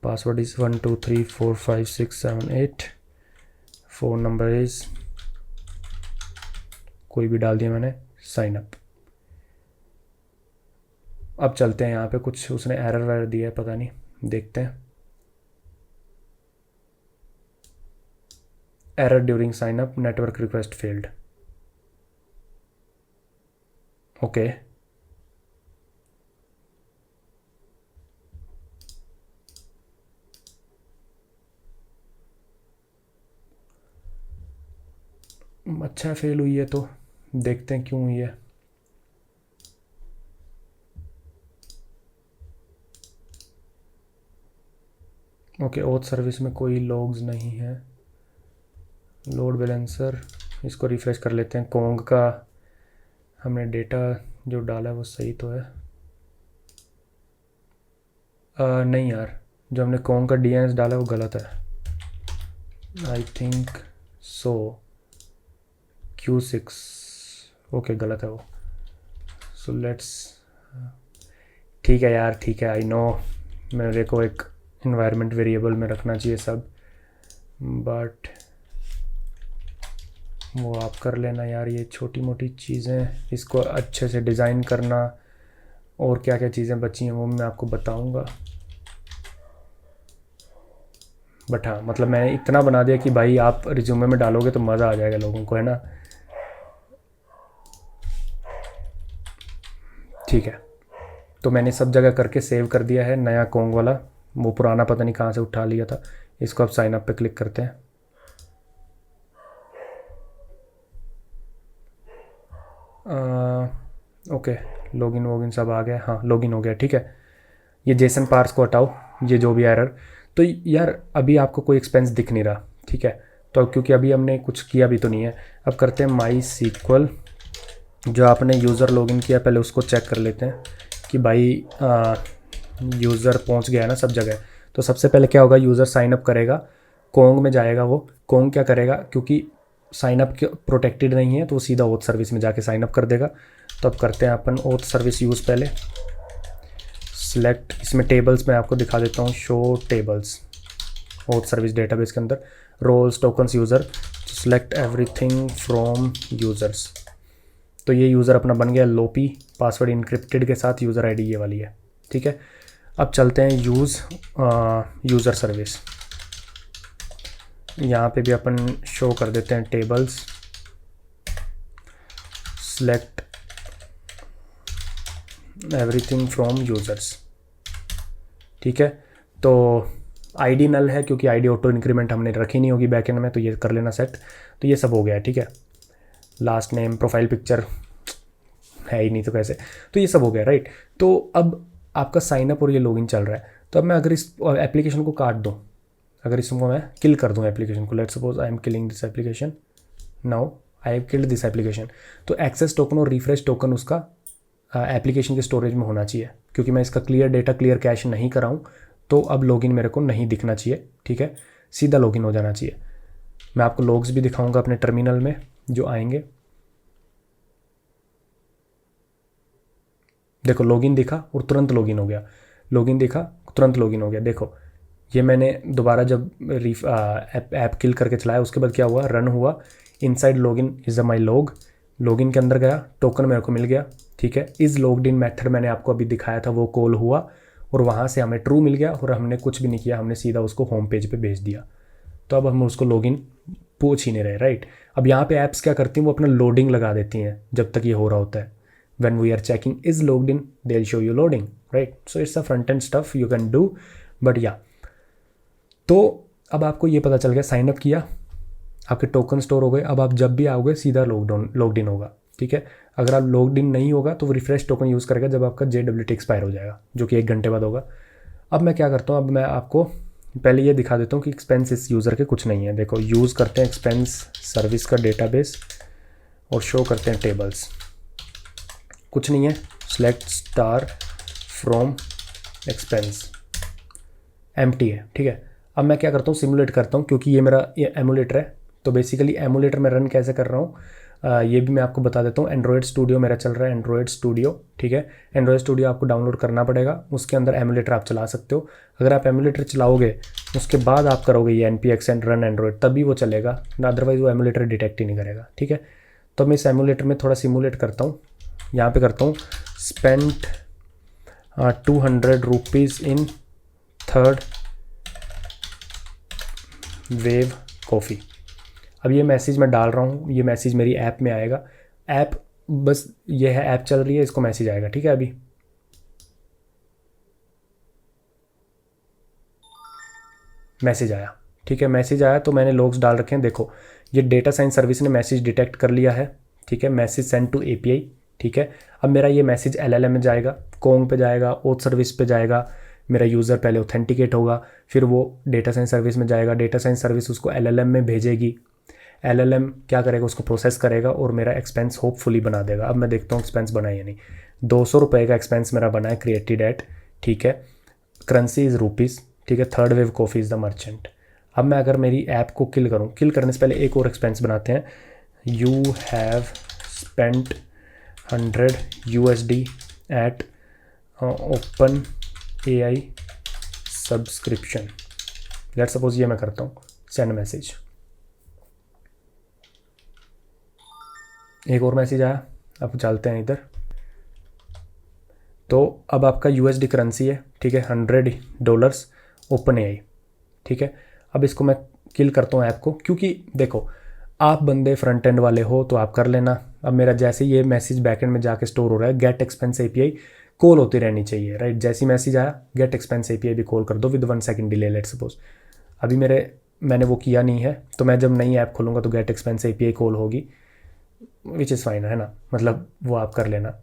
Speaker 1: password is 12345678, phone number is कोई भी डाल दिया मैंने, साइन अप। अब चलते हैं, यहाँ पे कुछ उसने एरर वैरर दिया है पता नहीं, देखते हैं। Error during sign up, network request failed. Okay अच्छा फेल हुई है, तो देखते हैं क्यों हुई है। ओके ओथ सर्विस में कोई लॉग्स नहीं है। लोड बैलेंसर, इसको रिफ्रेश कर लेते हैं। कोंग का हमने डेटा जो डाला है वो सही तो है। नहीं यार, जो हमने कोंग का डीएनएस डाला है वो गलत है, I think so. Q6 okay गलत है वो। सो लेट्स, ठीक है यार ठीक है, आई नो मेरे को एक इन्वायरमेंट वेरिएबल में रखना चाहिए सब, बट वो आप कर लेना यार। ये छोटी मोटी चीज़ें, इसको अच्छे से डिज़ाइन करना, और क्या क्या चीज़ें बची हैं वो मैं आपको बताऊंगा। बट हाँ, मतलब मैंने इतना बना दिया कि भाई आप रिज्यूमे में डालोगे तो मज़ा आ जाएगा लोगों को, है ना। ठीक है, तो मैंने सब जगह करके सेव कर दिया है नया कोंग वाला, वो पुराना पता नहीं कहाँ से उठा लिया था। इसको अब साइन अप पे क्लिक करते हैं। ओके लॉगिन वॉगिन सब आ गया, हाँ लॉगिन हो गया, ठीक है। ये जेसन पार्स को हटाओ, ये जो भी एरर। तो यार अभी आपको कोई एक्सपेंस दिख नहीं रहा, ठीक है, तो क्योंकि अभी हमने कुछ किया भी तो नहीं है। अब करते हैं माई सीक्वल, जो आपने यूज़र लॉगिन किया पहले उसको चेक कर लेते हैं कि भाई यूज़र पहुंच गया है ना सब जगह। तो सबसे पहले क्या होगा, यूज़र साइन अप करेगा, कोंग में जाएगा। वो कोंग क्या करेगा, क्योंकि साइन अप प्रोटेक्टेड नहीं है तो वो सीधा ओथ सर्विस में जाके साइन अप कर देगा। तो अब करते हैं अपन ओथ सर्विस यूज़। पहले सिलेक्ट, इसमें टेबल्स मैं आपको दिखा देता हूँ, show tables auth service database के अंदर, roles tokens user, select everything from users. तो ये यूज़र अपना बन गया लोपी, पासवर्ड इनक्रिप्टेड के साथ, यूज़र आईडी ये वाली है, ठीक है। अब चलते हैं यूज़र सर्विस, यहाँ पे भी अपन शो कर देते हैं tables, select everything from users, ठीक है। तो आईडी नल है क्योंकि आईडी ऑटो इंक्रीमेंट हमने रखी नहीं होगी बैकएंड में, तो ये कर लेना सेट। तो ये सब हो गया है, ठीक है। लास्ट नेम, प्रोफाइल पिक्चर है ही नहीं तो कैसे, तो ये सब हो गया राइट। तो अब आपका साइनअप और ये लॉगिन चल रहा है। तो अब मैं अगर इस एप्लीकेशन को काट दूँ, अगर इसको मैं किल कर दूँ एप्लीकेशन को, let's suppose I am killing this application, now I have killed this application, तो एक्सेस टोकन और रिफ्रेश टोकन उसका एप्लीकेशन के स्टोरेज में होना चाहिए, क्योंकि मैं इसका क्लियर डेटा क्लियर कैश नहीं कराऊँ तो अब लॉगिन मेरे को नहीं दिखना चाहिए, ठीक है, सीधा लॉगिन हो जाना चाहिए। मैं आपको लॉग्स भी दिखाऊंगा अपने टर्मिनल में जो आएंगे। देखो लॉगिन दिखा और तुरंत लॉगिन हो गया, लॉगिन दिखा तुरंत लॉगिन हो गया। देखो ये मैंने दोबारा जब ऐप किल करके चलाया उसके बाद क्या हुआ, रन हुआ, inside login is my login के अंदर गया, टोकन मेरे को मिल गया, ठीक है। इज़ लॉग्ड इन मेथड मैंने आपको अभी दिखाया था, वो कॉल हुआ और वहाँ से हमें ट्रू मिल गया और हमने कुछ भी नहीं किया, हमने सीधा उसको होम पेज पे भेज दिया। तो अब हम उसको लॉगिन पूछ ही नहीं रहे, राइट। अब यहाँ पे ऐप्स क्या करती हैं, वो अपना लोडिंग लगा देती हैं जब तक ये हो रहा होता है। When we are checking is logged in they will show you loading, right. So it's a front end stuff you can do, but yeah. तो अब आपको ये पता चल गया, साइन अप किया, आपके टोकन स्टोर हो गए। अब आप जब भी आओगे सीधा लॉग्ड इन होगा, ठीक है। अगर आप लॉग्ड इन नहीं होगा तो वो रिफ्रेश टोकन यूज़ करेगा जब आपका JWT एक्सपायर हो जाएगा, जो कि 1 घंटे बाद होगा। अब मैं क्या करता हूँ, अब मैं आपको पहले ये दिखा देता हूँ कि एक्सपेंस इस यूज़र के कुछ नहीं है। देखो यूज़ करते हैं एक्सपेंस सर्विस का डेटाबेस और शो करते हैं टेबल्स, कुछ नहीं है। Select star from expense, empty है, ठीक है। अब मैं क्या करता हूँ, सिमुलेट करता हूँ, क्योंकि ये मेरा ये एमुलेटर है। तो बेसिकली एमुलेटर में रन कैसे कर रहा हूँ ये भी मैं आपको बता देता हूँ। एंड्रॉयड स्टूडियो मेरा चल रहा है, एंड्रॉयड स्टूडियो, ठीक है। एंड्रॉयड स्टूडियो आपको डाउनलोड करना पड़ेगा, उसके अंदर एमुलेटर आप चला सकते हो। अगर आप एमुलेटर चलाओगे उसके बाद आप करोगे ये npx एंड रन एंड्रॉयड, तभी वो चलेगा, अदरवाइज वो एमुलेटर डिटेक्ट ही नहीं करेगा, ठीक है। तो मैं इस एमुलेटर में थोड़ा सिमुलेट करता हूँ। यहाँ पर करता हूँ spent 200 rupees in third wave coffee. अब ये मैसेज मैं डाल रहा हूँ, ये मैसेज मेरी ऐप में आएगा। ऐप बस ये है, ऐप चल रही है, इसको मैसेज आएगा, ठीक है। अभी मैसेज आया, ठीक है। मैसेज आया तो मैंने लॉग्स डाल रखे हैं। देखो ये डेटा साइंस सर्विस ने मैसेज डिटेक्ट कर लिया है, ठीक है। मैसेज सेंड टू API, ठीक है। अब मेरा ये मैसेज LLM में जाएगा, कोंग पे जाएगा, ओथ सर्विस पे जाएगा। मेरा यूज़र पहले ऑथेंटिकेट होगा, फिर वो डेटा साइंस सर्विस में जाएगा, डेटा साइंस सर्विस उसको LLM में भेजेगी। LLM क्या करेगा, उसको प्रोसेस करेगा और मेरा एक्सपेंस होपफुली बना देगा। अब मैं देखता हूँ एक्सपेंस बना या नहीं। 200 रुपये का एक्सपेंस मेरा बना है, क्रिएटेड एट, ठीक है। करेंसी इज़ रुपीज़, ठीक है। Third wave coffee is the merchant. अब मैं अगर मेरी ऐप को किल करूँ, किल करने से पहले एक और एक्सपेंस बनाते हैं। You have spent 100 USD eight open AI subscription. Let suppose ये मैं करता हूँ सेंड मैसेज, एक और मैसेज आया। अब चलते हैं इधर। तो अब आपका USD करेंसी है, ठीक है, $100 ओपन AI, ठीक है। अब इसको मैं किल करता हूँ ऐप को, क्योंकि देखो आप बंदे फ्रंट एंड वाले हो तो आप कर लेना। अब मेरा जैसे ये मैसेज बैकएंड में जाके स्टोर हो रहा है, गेट एक्सपेंस API कॉल होती रहनी चाहिए, राइट। जैसी मैसेज आया गेट एक्सपेंस API भी कॉल कर दो with 1 second delay, let suppose. अभी मैंने वो किया नहीं है, तो मैं जब नई ऐप खोलूँगा तो गेट एक्सपेंस API कॉल होगी, विच इज़ फाइन, है ना, मतलब वो आप कर लेना।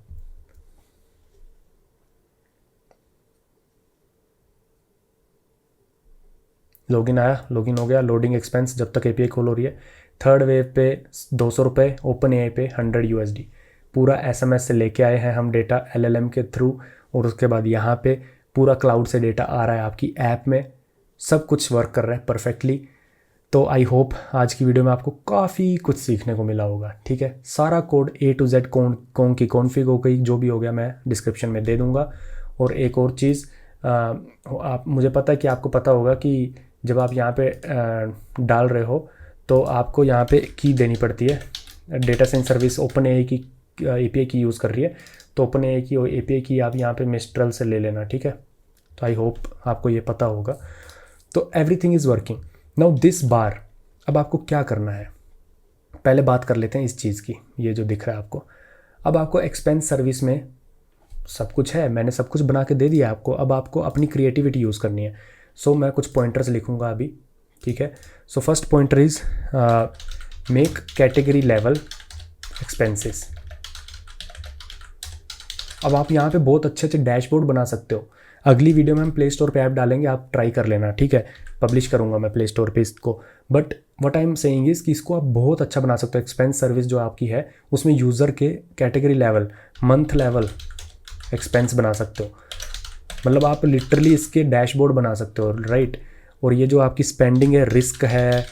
Speaker 1: लॉगिन आया, लॉगिन हो गया, लोडिंग एक्सपेंस जब तक API कॉल हो रही है। थर्ड वेव पे 200 रुपये, ओपन AI पे 100 USD। पूरा SMS से लेके आए हैं हम डेटा LLM के थ्रू, और उसके बाद यहाँ पे पूरा क्लाउड से डेटा आ रहा है आपकी ऐप में, सब कुछ वर्क कर रहा है परफेक्टली। तो आई होप आज की वीडियो में आपको काफ़ी कुछ सीखने को मिला होगा, ठीक है। सारा कोड A to Z कौन की कॉन्फ़िग हो गई, जो भी हो गया मैं डिस्क्रिप्शन में दे दूँगा। और एक और चीज़, आप मुझे पता है कि आपको पता होगा कि जब आप यहाँ पे डाल रहे हो तो आपको यहाँ पे की देनी पड़ती है। Data science service open AI की API की यूज़ कर रही है, तो ओपन AI की API की आप यहाँ पे मिस्ट्रल से ले लेना, ठीक है। तो आई होप आपको ये पता होगा। तो everything is working now this बार। अब आपको क्या करना है, पहले बात कर लेते हैं इस चीज़ की, ये जो दिख रहा है आपको। अब आपको एक्सपेंस सर्विस में सब कुछ है, मैंने सब कुछ बना के दे दिया आपको। अब आपको अपनी क्रिएटिविटी यूज़ करनी है। सो मैं कुछ पॉइंटर्स लिखूँगा अभी, ठीक है। So first pointer is make category level expenses. अब आप यहाँ पे बहुत अच्छे अच्छे डैशबोर्ड बना सकते हो। अगली वीडियो में हम प्ले स्टोर पे ऐप डालेंगे, आप ट्राई कर लेना, ठीक है। पब्लिश करूँगा मैं प्ले स्टोर पे इसको। But what I am saying is कि इसको आप बहुत अच्छा बना सकते हो। एक्सपेंस सर्विस जो आपकी है उसमें यूज़र के category level, month level expense बना सकते हो। मतलब आप लिटरली इसके डैशबोर्ड बना सकते हो, राइट। और ये जो आपकी स्पेंडिंग है, रिस्क है,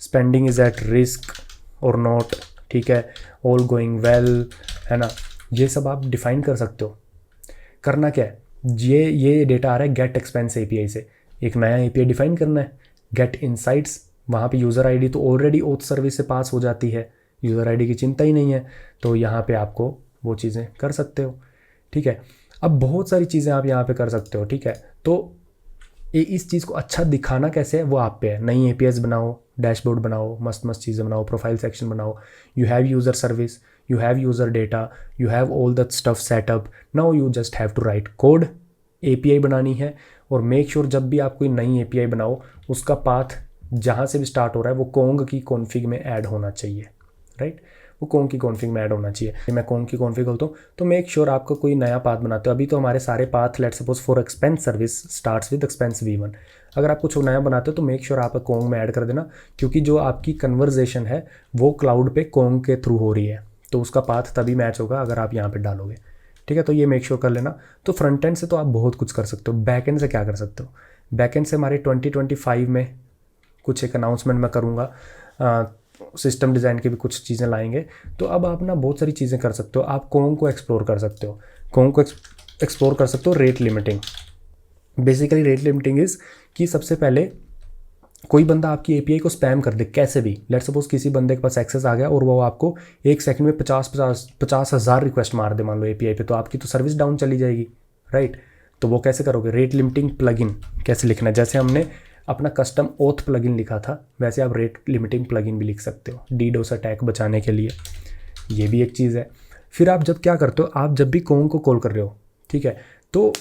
Speaker 1: स्पेंडिंग इज़ एट रिस्क और नॉट, ठीक है, ऑल गोइंग वेल, है ना, ये सब आप डिफाइन कर सकते हो। करना क्या है, ये डेटा आ रहा है गेट एक्सपेंस एपीआई से, एक नया एपीआई डिफाइन करना है। गेट इनसाइट्स, वहाँ पे यूज़र आईडी तो ऑलरेडी ओथ सर्विस से पास हो जाती है, यूज़र आईडी की चिंता ही नहीं है, तो यहाँ पे आपको वो चीज़ें कर सकते हो। ठीक है, अब बहुत सारी चीज़ें आप यहाँ पे कर सकते हो। ठीक है, तो इस चीज़ को अच्छा दिखाना कैसे है वो आप पे है। नई एपीआईज बनाओ, डैशबोर्ड बनाओ, मस्त मस्त चीज़ें बनाओ, प्रोफाइल सेक्शन बनाओ, you have user service, you have user data, you have all that stuff set up, now you just have to write code। API बनानी है, और मेक श्योर जब भी आप कोई नई API बनाओ उसका पाथ जहाँ से भी स्टार्ट हो रहा है वो कोंग की कॉन्फ़िग में ऐड होना चाहिए, राइट। वो कोंग की कॉन्फ़िग में ऐड होना चाहिए। मैं कोंग की कॉन्फ़िग खोलता हूँ तो मेक श्योर आपका कोई नया पाथ बनाते हो। अभी तो हमारे सारे path let suppose for expense service starts with expense V1। अगर आप कुछ नया बनाते हो तो मेक श्योर आप कोंग में ऐड कर देना, क्योंकि जो आपकी कन्वर्जेशन है वो क्लाउड पे कोंग के थ्रू हो रही है, तो उसका पाथ तभी मैच होगा अगर आप यहाँ पे डालोगे। ठीक है, तो ये मेक श्योर कर लेना। तो फ्रंट एंड से तो आप बहुत कुछ कर सकते हो। बैक एंड से क्या कर सकते हो? बैक एंड से हमारे 2025 में कुछ एक अनाउंसमेंट मैं करूँगा, सिस्टम डिज़ाइन की भी कुछ चीज़ें लाएंगे। तो अब आप ना बहुत सारी चीज़ें कर सकते हो। आप कोंग को एक्सप्लोर कर सकते हो, कोंग को एक्सप्लोर कर सकते हो। Rate limiting, basically rate limiting is कि सबसे पहले कोई बंदा आपकी एपीआई को स्पैम कर दे कैसे भी। लेट सपोज किसी बंदे के पास एक्सेस आ गया और वो आपको एक सेकंड में 50,000 रिक्वेस्ट मार दे मान लो एपीआई पे, तो आपकी तो सर्विस डाउन चली जाएगी, राइट। तो वो कैसे करोगे? रेट लिमिटिंग प्लगइन कैसे लिखना है? जैसे हमने अपना कस्टम ओथ प्लगइन लिखा था वैसे आप रेट लिमिटिंग प्लगइन भी लिख सकते हो डीडोस अटैक बचाने के लिए। ये भी एक चीज़ है। फिर आप जब क्या करते हो, आप जब भी कोंग को कॉल कर रहे हो, ठीक है, तो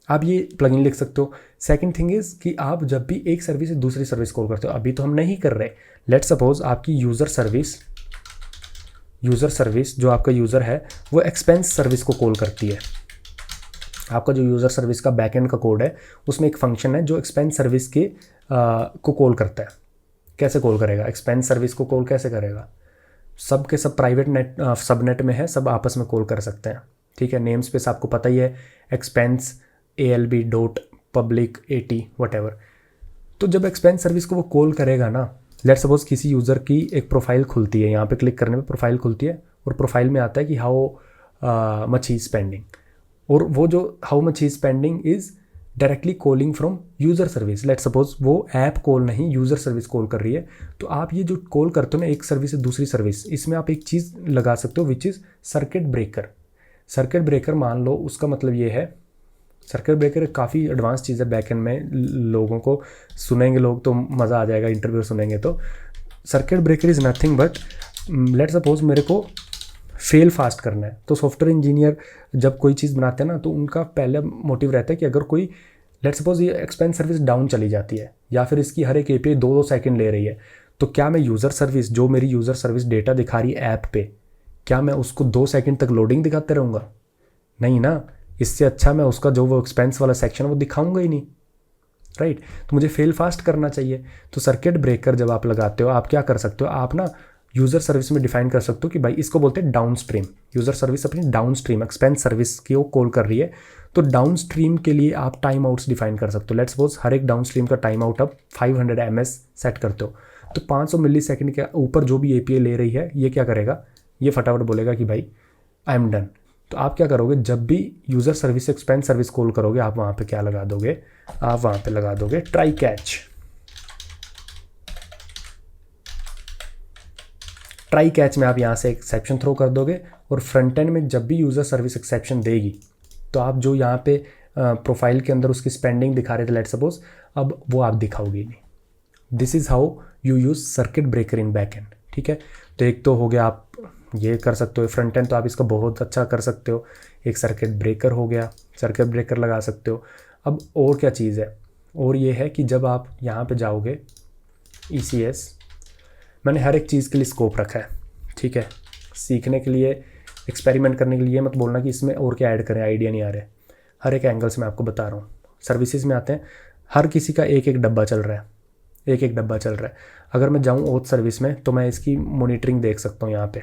Speaker 1: आप ये प्लगइन लिख सकते हो। सेकंड थिंग इज़ कि आप जब भी एक सर्विस से दूसरी सर्विस कॉल करते हो, अभी तो हम नहीं कर रहे, लेट सपोज आपकी यूज़र सर्विस जो आपका यूज़र है वो एक्सपेंस सर्विस को कॉल करती है। आपका जो यूज़र सर्विस का बैकएंड का कोड है उसमें एक फंक्शन है जो एक्सपेंस सर्विस के को कॉल करता है। कैसे कॉल करेगा? एक्सपेंस सर्विस को कॉल कैसे करेगा? सब के सब प्राइवेट नेट सबनेट में है, सब आपस में कॉल कर सकते हैं। ठीक है, नेम स्पेस आपको पता ही है, एक्सपेंस ALB.public 80 whatever। तो जब एक्सपेंस सर्विस को वो कॉल करेगा ना, लेट सपोज किसी यूज़र की एक प्रोफाइल खुलती है, यहाँ पे क्लिक करने पे प्रोफाइल खुलती है और प्रोफाइल में आता है कि हाउ मच ही स्पेंडिंग, और वो जो how much he spending is directly calling from user service. Let suppose वो ऐप कॉल नहीं, यूज़र सर्विस कॉल कर रही है। तो आप ये जो कॉल करते हो ना एक सर्विस से दूसरी सर्विस, इसमें आप एक चीज़ लगा सकते हो which is circuit breaker. Circuit breaker मान लो, उसका मतलब ये है, सर्किट ब्रेकर काफ़ी एडवांस चीज़ है बैकएंड में, लोगों को सुनेंगे लोग तो मज़ा आ जाएगा, इंटरव्यू सुनेंगे तो। Circuit breaker is nothing but let suppose मेरे को फेल फास्ट करना है, तो सॉफ्टवेयर इंजीनियर जब कोई चीज़ बनाते हैं ना तो उनका पहला मोटिव रहता है कि अगर कोई लेट सपोज ये एक्सपेंस सर्विस डाउन चली जाती है या फिर इसकी हर एक एपीआई 2-2 सेकंड ले रही है, तो क्या मैं यूज़र सर्विस, जो मेरी यूज़र सर्विस डेटा दिखा रही है ऐप पे, क्या मैं उसको 2 सेकंड तक लोडिंग दिखाते रहूँगा? नहीं ना। इससे अच्छा मैं उसका जो वो एक्सपेंस वाला सेक्शन वो दिखाऊंगा ही नहीं, राइट। तो मुझे फेल फास्ट करना चाहिए। तो सर्किट ब्रेकर जब आप लगाते हो, आप क्या कर सकते हो, आप ना यूज़र सर्विस में डिफाइन कर सकते हो कि भाई इसको बोलते हैं डाउन स्ट्रीम। यूज़र सर्विस अपनी डाउन स्ट्रीम एक्सपेंस सर्विस की वो कॉल कर रही है, तो डाउन स्ट्रीम के लिए आप टाइम आउट्स डिफाइन कर सकते हो। लेट्स सपोज हर एक डाउन स्ट्रीम का टाइम आउट आप 500 ms सेट करते हो, तो 500 मिली सेकेंड के ऊपर जो भी एपीआई ले रही है ये क्या करेगा, ये फटाफट बोलेगा कि भाई आई एम डन। तो आप क्या करोगे, जब भी user service expense service call करोगे आप वहाँ पे क्या लगा दोगे, आप वहाँ पे लगा दोगे ट्राई कैच। ट्राई कैच में आप यहाँ से एक्सेप्शन थ्रो कर दोगे, और फ्रंट एंड में जब भी यूज़र सर्विस एक्सेप्शन देगी तो आप जो यहाँ पे प्रोफाइल के अंदर उसकी स्पेंडिंग दिखा रहे थे लेट सपोज, अब वो आप दिखाओगे नहीं। This is how you use circuit breaker in back and. ठीक है, तो एक तो हो गया आप ये कर सकते हो। फ्रंट एंड तो आप इसका बहुत अच्छा कर सकते हो, एक सर्किट ब्रेकर हो गया, सर्किट ब्रेकर लगा सकते हो। अब और क्या चीज़ है, और ये है कि जब आप यहाँ पे जाओगे ECS, मैंने हर एक चीज़ के लिए स्कोप रखा है, ठीक है, सीखने के लिए, एक्सपेरिमेंट करने के लिए। मत बोलना कि इसमें और क्या ऐड करें, आइडिया नहीं आ रहे। हर एक एंगल से मैं आपको बता रहा हूँ। सर्विसेज में आते हैं, हर किसी का एक एक डब्बा चल रहा है, एक एक डब्बा चल रहा है। अगर मैं जाऊँ ओथ सर्विस में तो मैं इसकी मॉनिटरिंग देख सकता हूँ। यहाँ पे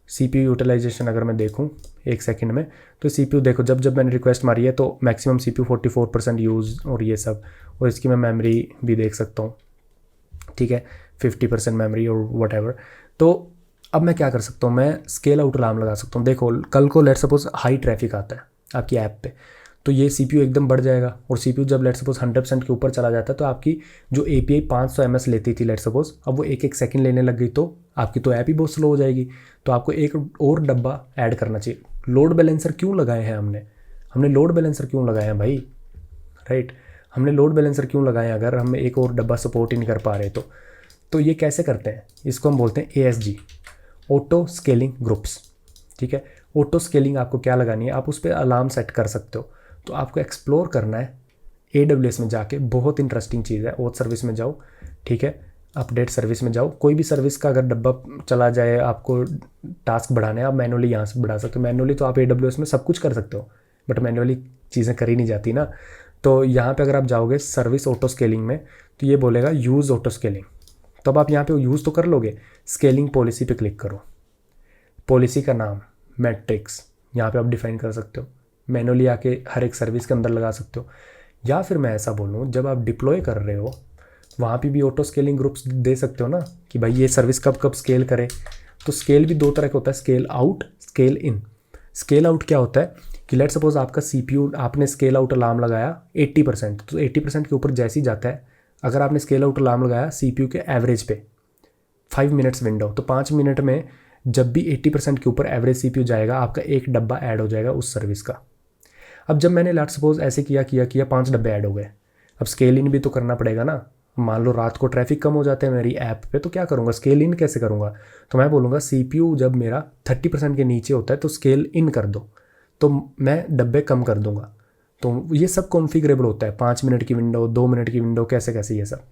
Speaker 1: CPU यूटिलाइजेशन अगर मैं देखूँ एक सेकंड में, तो CPU देखो जब जब मैंने रिक्वेस्ट मारी है तो मैक्सिमम CPU 44% यूज़ और ये सब, और इसकी मैं मेमोरी भी देख सकता हूँ, ठीक है, 50% मेमोरी और व्हाटएवर। तो अब मैं क्या कर सकता हूँ, मैं स्केल आउट अलार्म लगा सकता हूँ। देखो कल को लेट सपोज हाई ट्रैफिक आता है, आपकी ऐप पे, तो ये CPU एकदम बढ़ जाएगा। और CPU जब लेट सपोज 100% के ऊपर चला जाता है तो आपकी जो API 500 ms लेती थी लेट सपोज, अब वो 1-1 सेकंड लेने लग गई, तो आपकी तो ऐप ही बहुत स्लो हो जाएगी। तो आपको एक और डब्बा ऐड करना चाहिए। लोड बैलेंसर क्यों लगाए हैं हमने लोड बैलेंसर क्यों लगाए हैं भाई, राइट? हमने लोड बैलेंसर क्यों लगाए हैं अगर हम एक और डब्बा सपोर्ट ही नहीं कर पा रहे तो ये कैसे करते हैं, इसको हम बोलते हैं ASG, ऑटो स्केलिंग ग्रुप्स। ठीक है, ऑटो स्केलिंग आपको क्या लगानी है, आप उस पर अलार्म सेट कर सकते हो। तो आपको एक्सप्लोर करना है AWS में जाके, बहुत इंटरेस्टिंग चीज़ है। OAuth सर्विस में जाओ, ठीक है, अपडेट सर्विस में जाओ, कोई भी सर्विस का अगर डब्बा चला जाए, आपको टास्क बढ़ाने हैं, आप मैनुअली यहाँ से बढ़ा सकते हो। मैनुअली तो आप AWS में सब कुछ कर सकते हो, बट मैनुअली चीज़ें करी नहीं जाती ना। तो यहाँ पे अगर आप जाओगे सर्विस ऑटो स्केलिंग में, तो ये बोलेगा यूज़ ऑटो स्केलिंग। तब आप यहाँ पे यूज़ तो कर लोगे, स्केलिंग पॉलिसी पे क्लिक करो, पॉलिसी का नाम मैट्रिक्स यहाँ पे आप डिफाइन कर सकते हो, मैनुअली आके हर एक सर्विस के अंदर लगा सकते हो। या फिर मैं ऐसा बोलूँ, जब आप डिप्लॉय कर रहे हो वहाँ पे भी ऑटो स्केलिंग ग्रुप्स दे सकते हो ना, कि भाई ये सर्विस कब कब स्केल करे। तो स्केल भी 2 तरह का होता है, scale out, scale in. Scale out क्या होता है कि लेट सपोज आपका CPU, आपने स्केल आउट अलार्म लगाया 80%, तो 80% के ऊपर जैसे ही जाता है, अगर आपने स्केल आउट अलार्म लगाया CPU के एवरेज पे 5 मिनट्स विंडो, तो 5 मिनट में जब भी 80% के ऊपर एवरेज CPU जाएगा, आपका एक डब्बा ऐड हो जाएगा उस सर्विस का। अब जब मैंने लेट सपोज ऐसे किया 5 डब्बे ऐड हो गए, अब स्केल इन भी तो करना पड़ेगा ना। मान लो रात को ट्रैफिक कम हो जाते हैं मेरी ऐप पे, तो क्या करूँगा, स्केल इन कैसे करूँगा? तो मैं बोलूँगा CPU जब मेरा 30% के नीचे होता है तो स्केल इन कर दो, तो मैं डब्बे कम कर दूंगा। तो ये सब कॉन्फ़िगरेबल होता है, 5 मिनट की विंडो, 2 मिनट की विंडो, कैसे कैसे ये सब,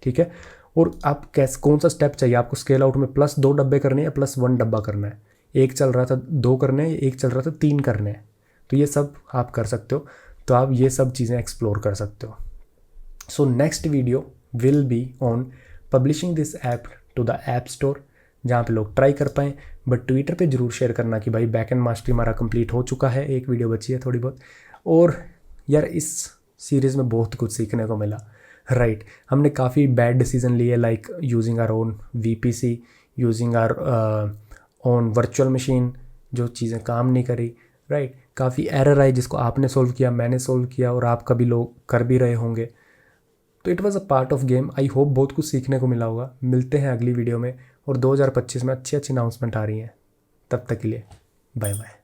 Speaker 1: ठीक है। और आप कैसे, कौन सा स्टेप चाहिए आपको स्केल आउट में, +2 डब्बे करने हैं, +1 डब्बा करना है, एक चल रहा था 2 करने हैं, एक चल रहा था 3 करने हैं, तो ये सब आप कर सकते हो। तो आप ये सब चीज़ें एक्सप्लोर कर सकते हो। So next video will be on publishing this app to the app store, जहाँ पे लोग ट्राई कर पाएँ। बट ट्विटर पे जरूर शेयर करना कि भाई बैकएंड मास्टरी हमारा कंप्लीट हो चुका है, एक वीडियो बची है थोड़ी बहुत। और यार इस सीरीज़ में बहुत कुछ सीखने को मिला, राइट। हमने काफ़ी बैड डिसीजन लिए, like using our own VPC, using our own virtual machine, जो चीज़ें काम नहीं करी, राइट। काफ़ी एरर आई जिसको आपने सोल्व किया, मैंने सोल्व किया, और आप कभी लोग कर भी रहे होंगे। तो it was a part of game. I hope बहुत कुछ सीखने को मिला होगा। मिलते हैं अगली वीडियो में, और 2025 में अच्छी अच्छी अनाउंसमेंट आ रही हैं। तब तक के लिए बाय बाय।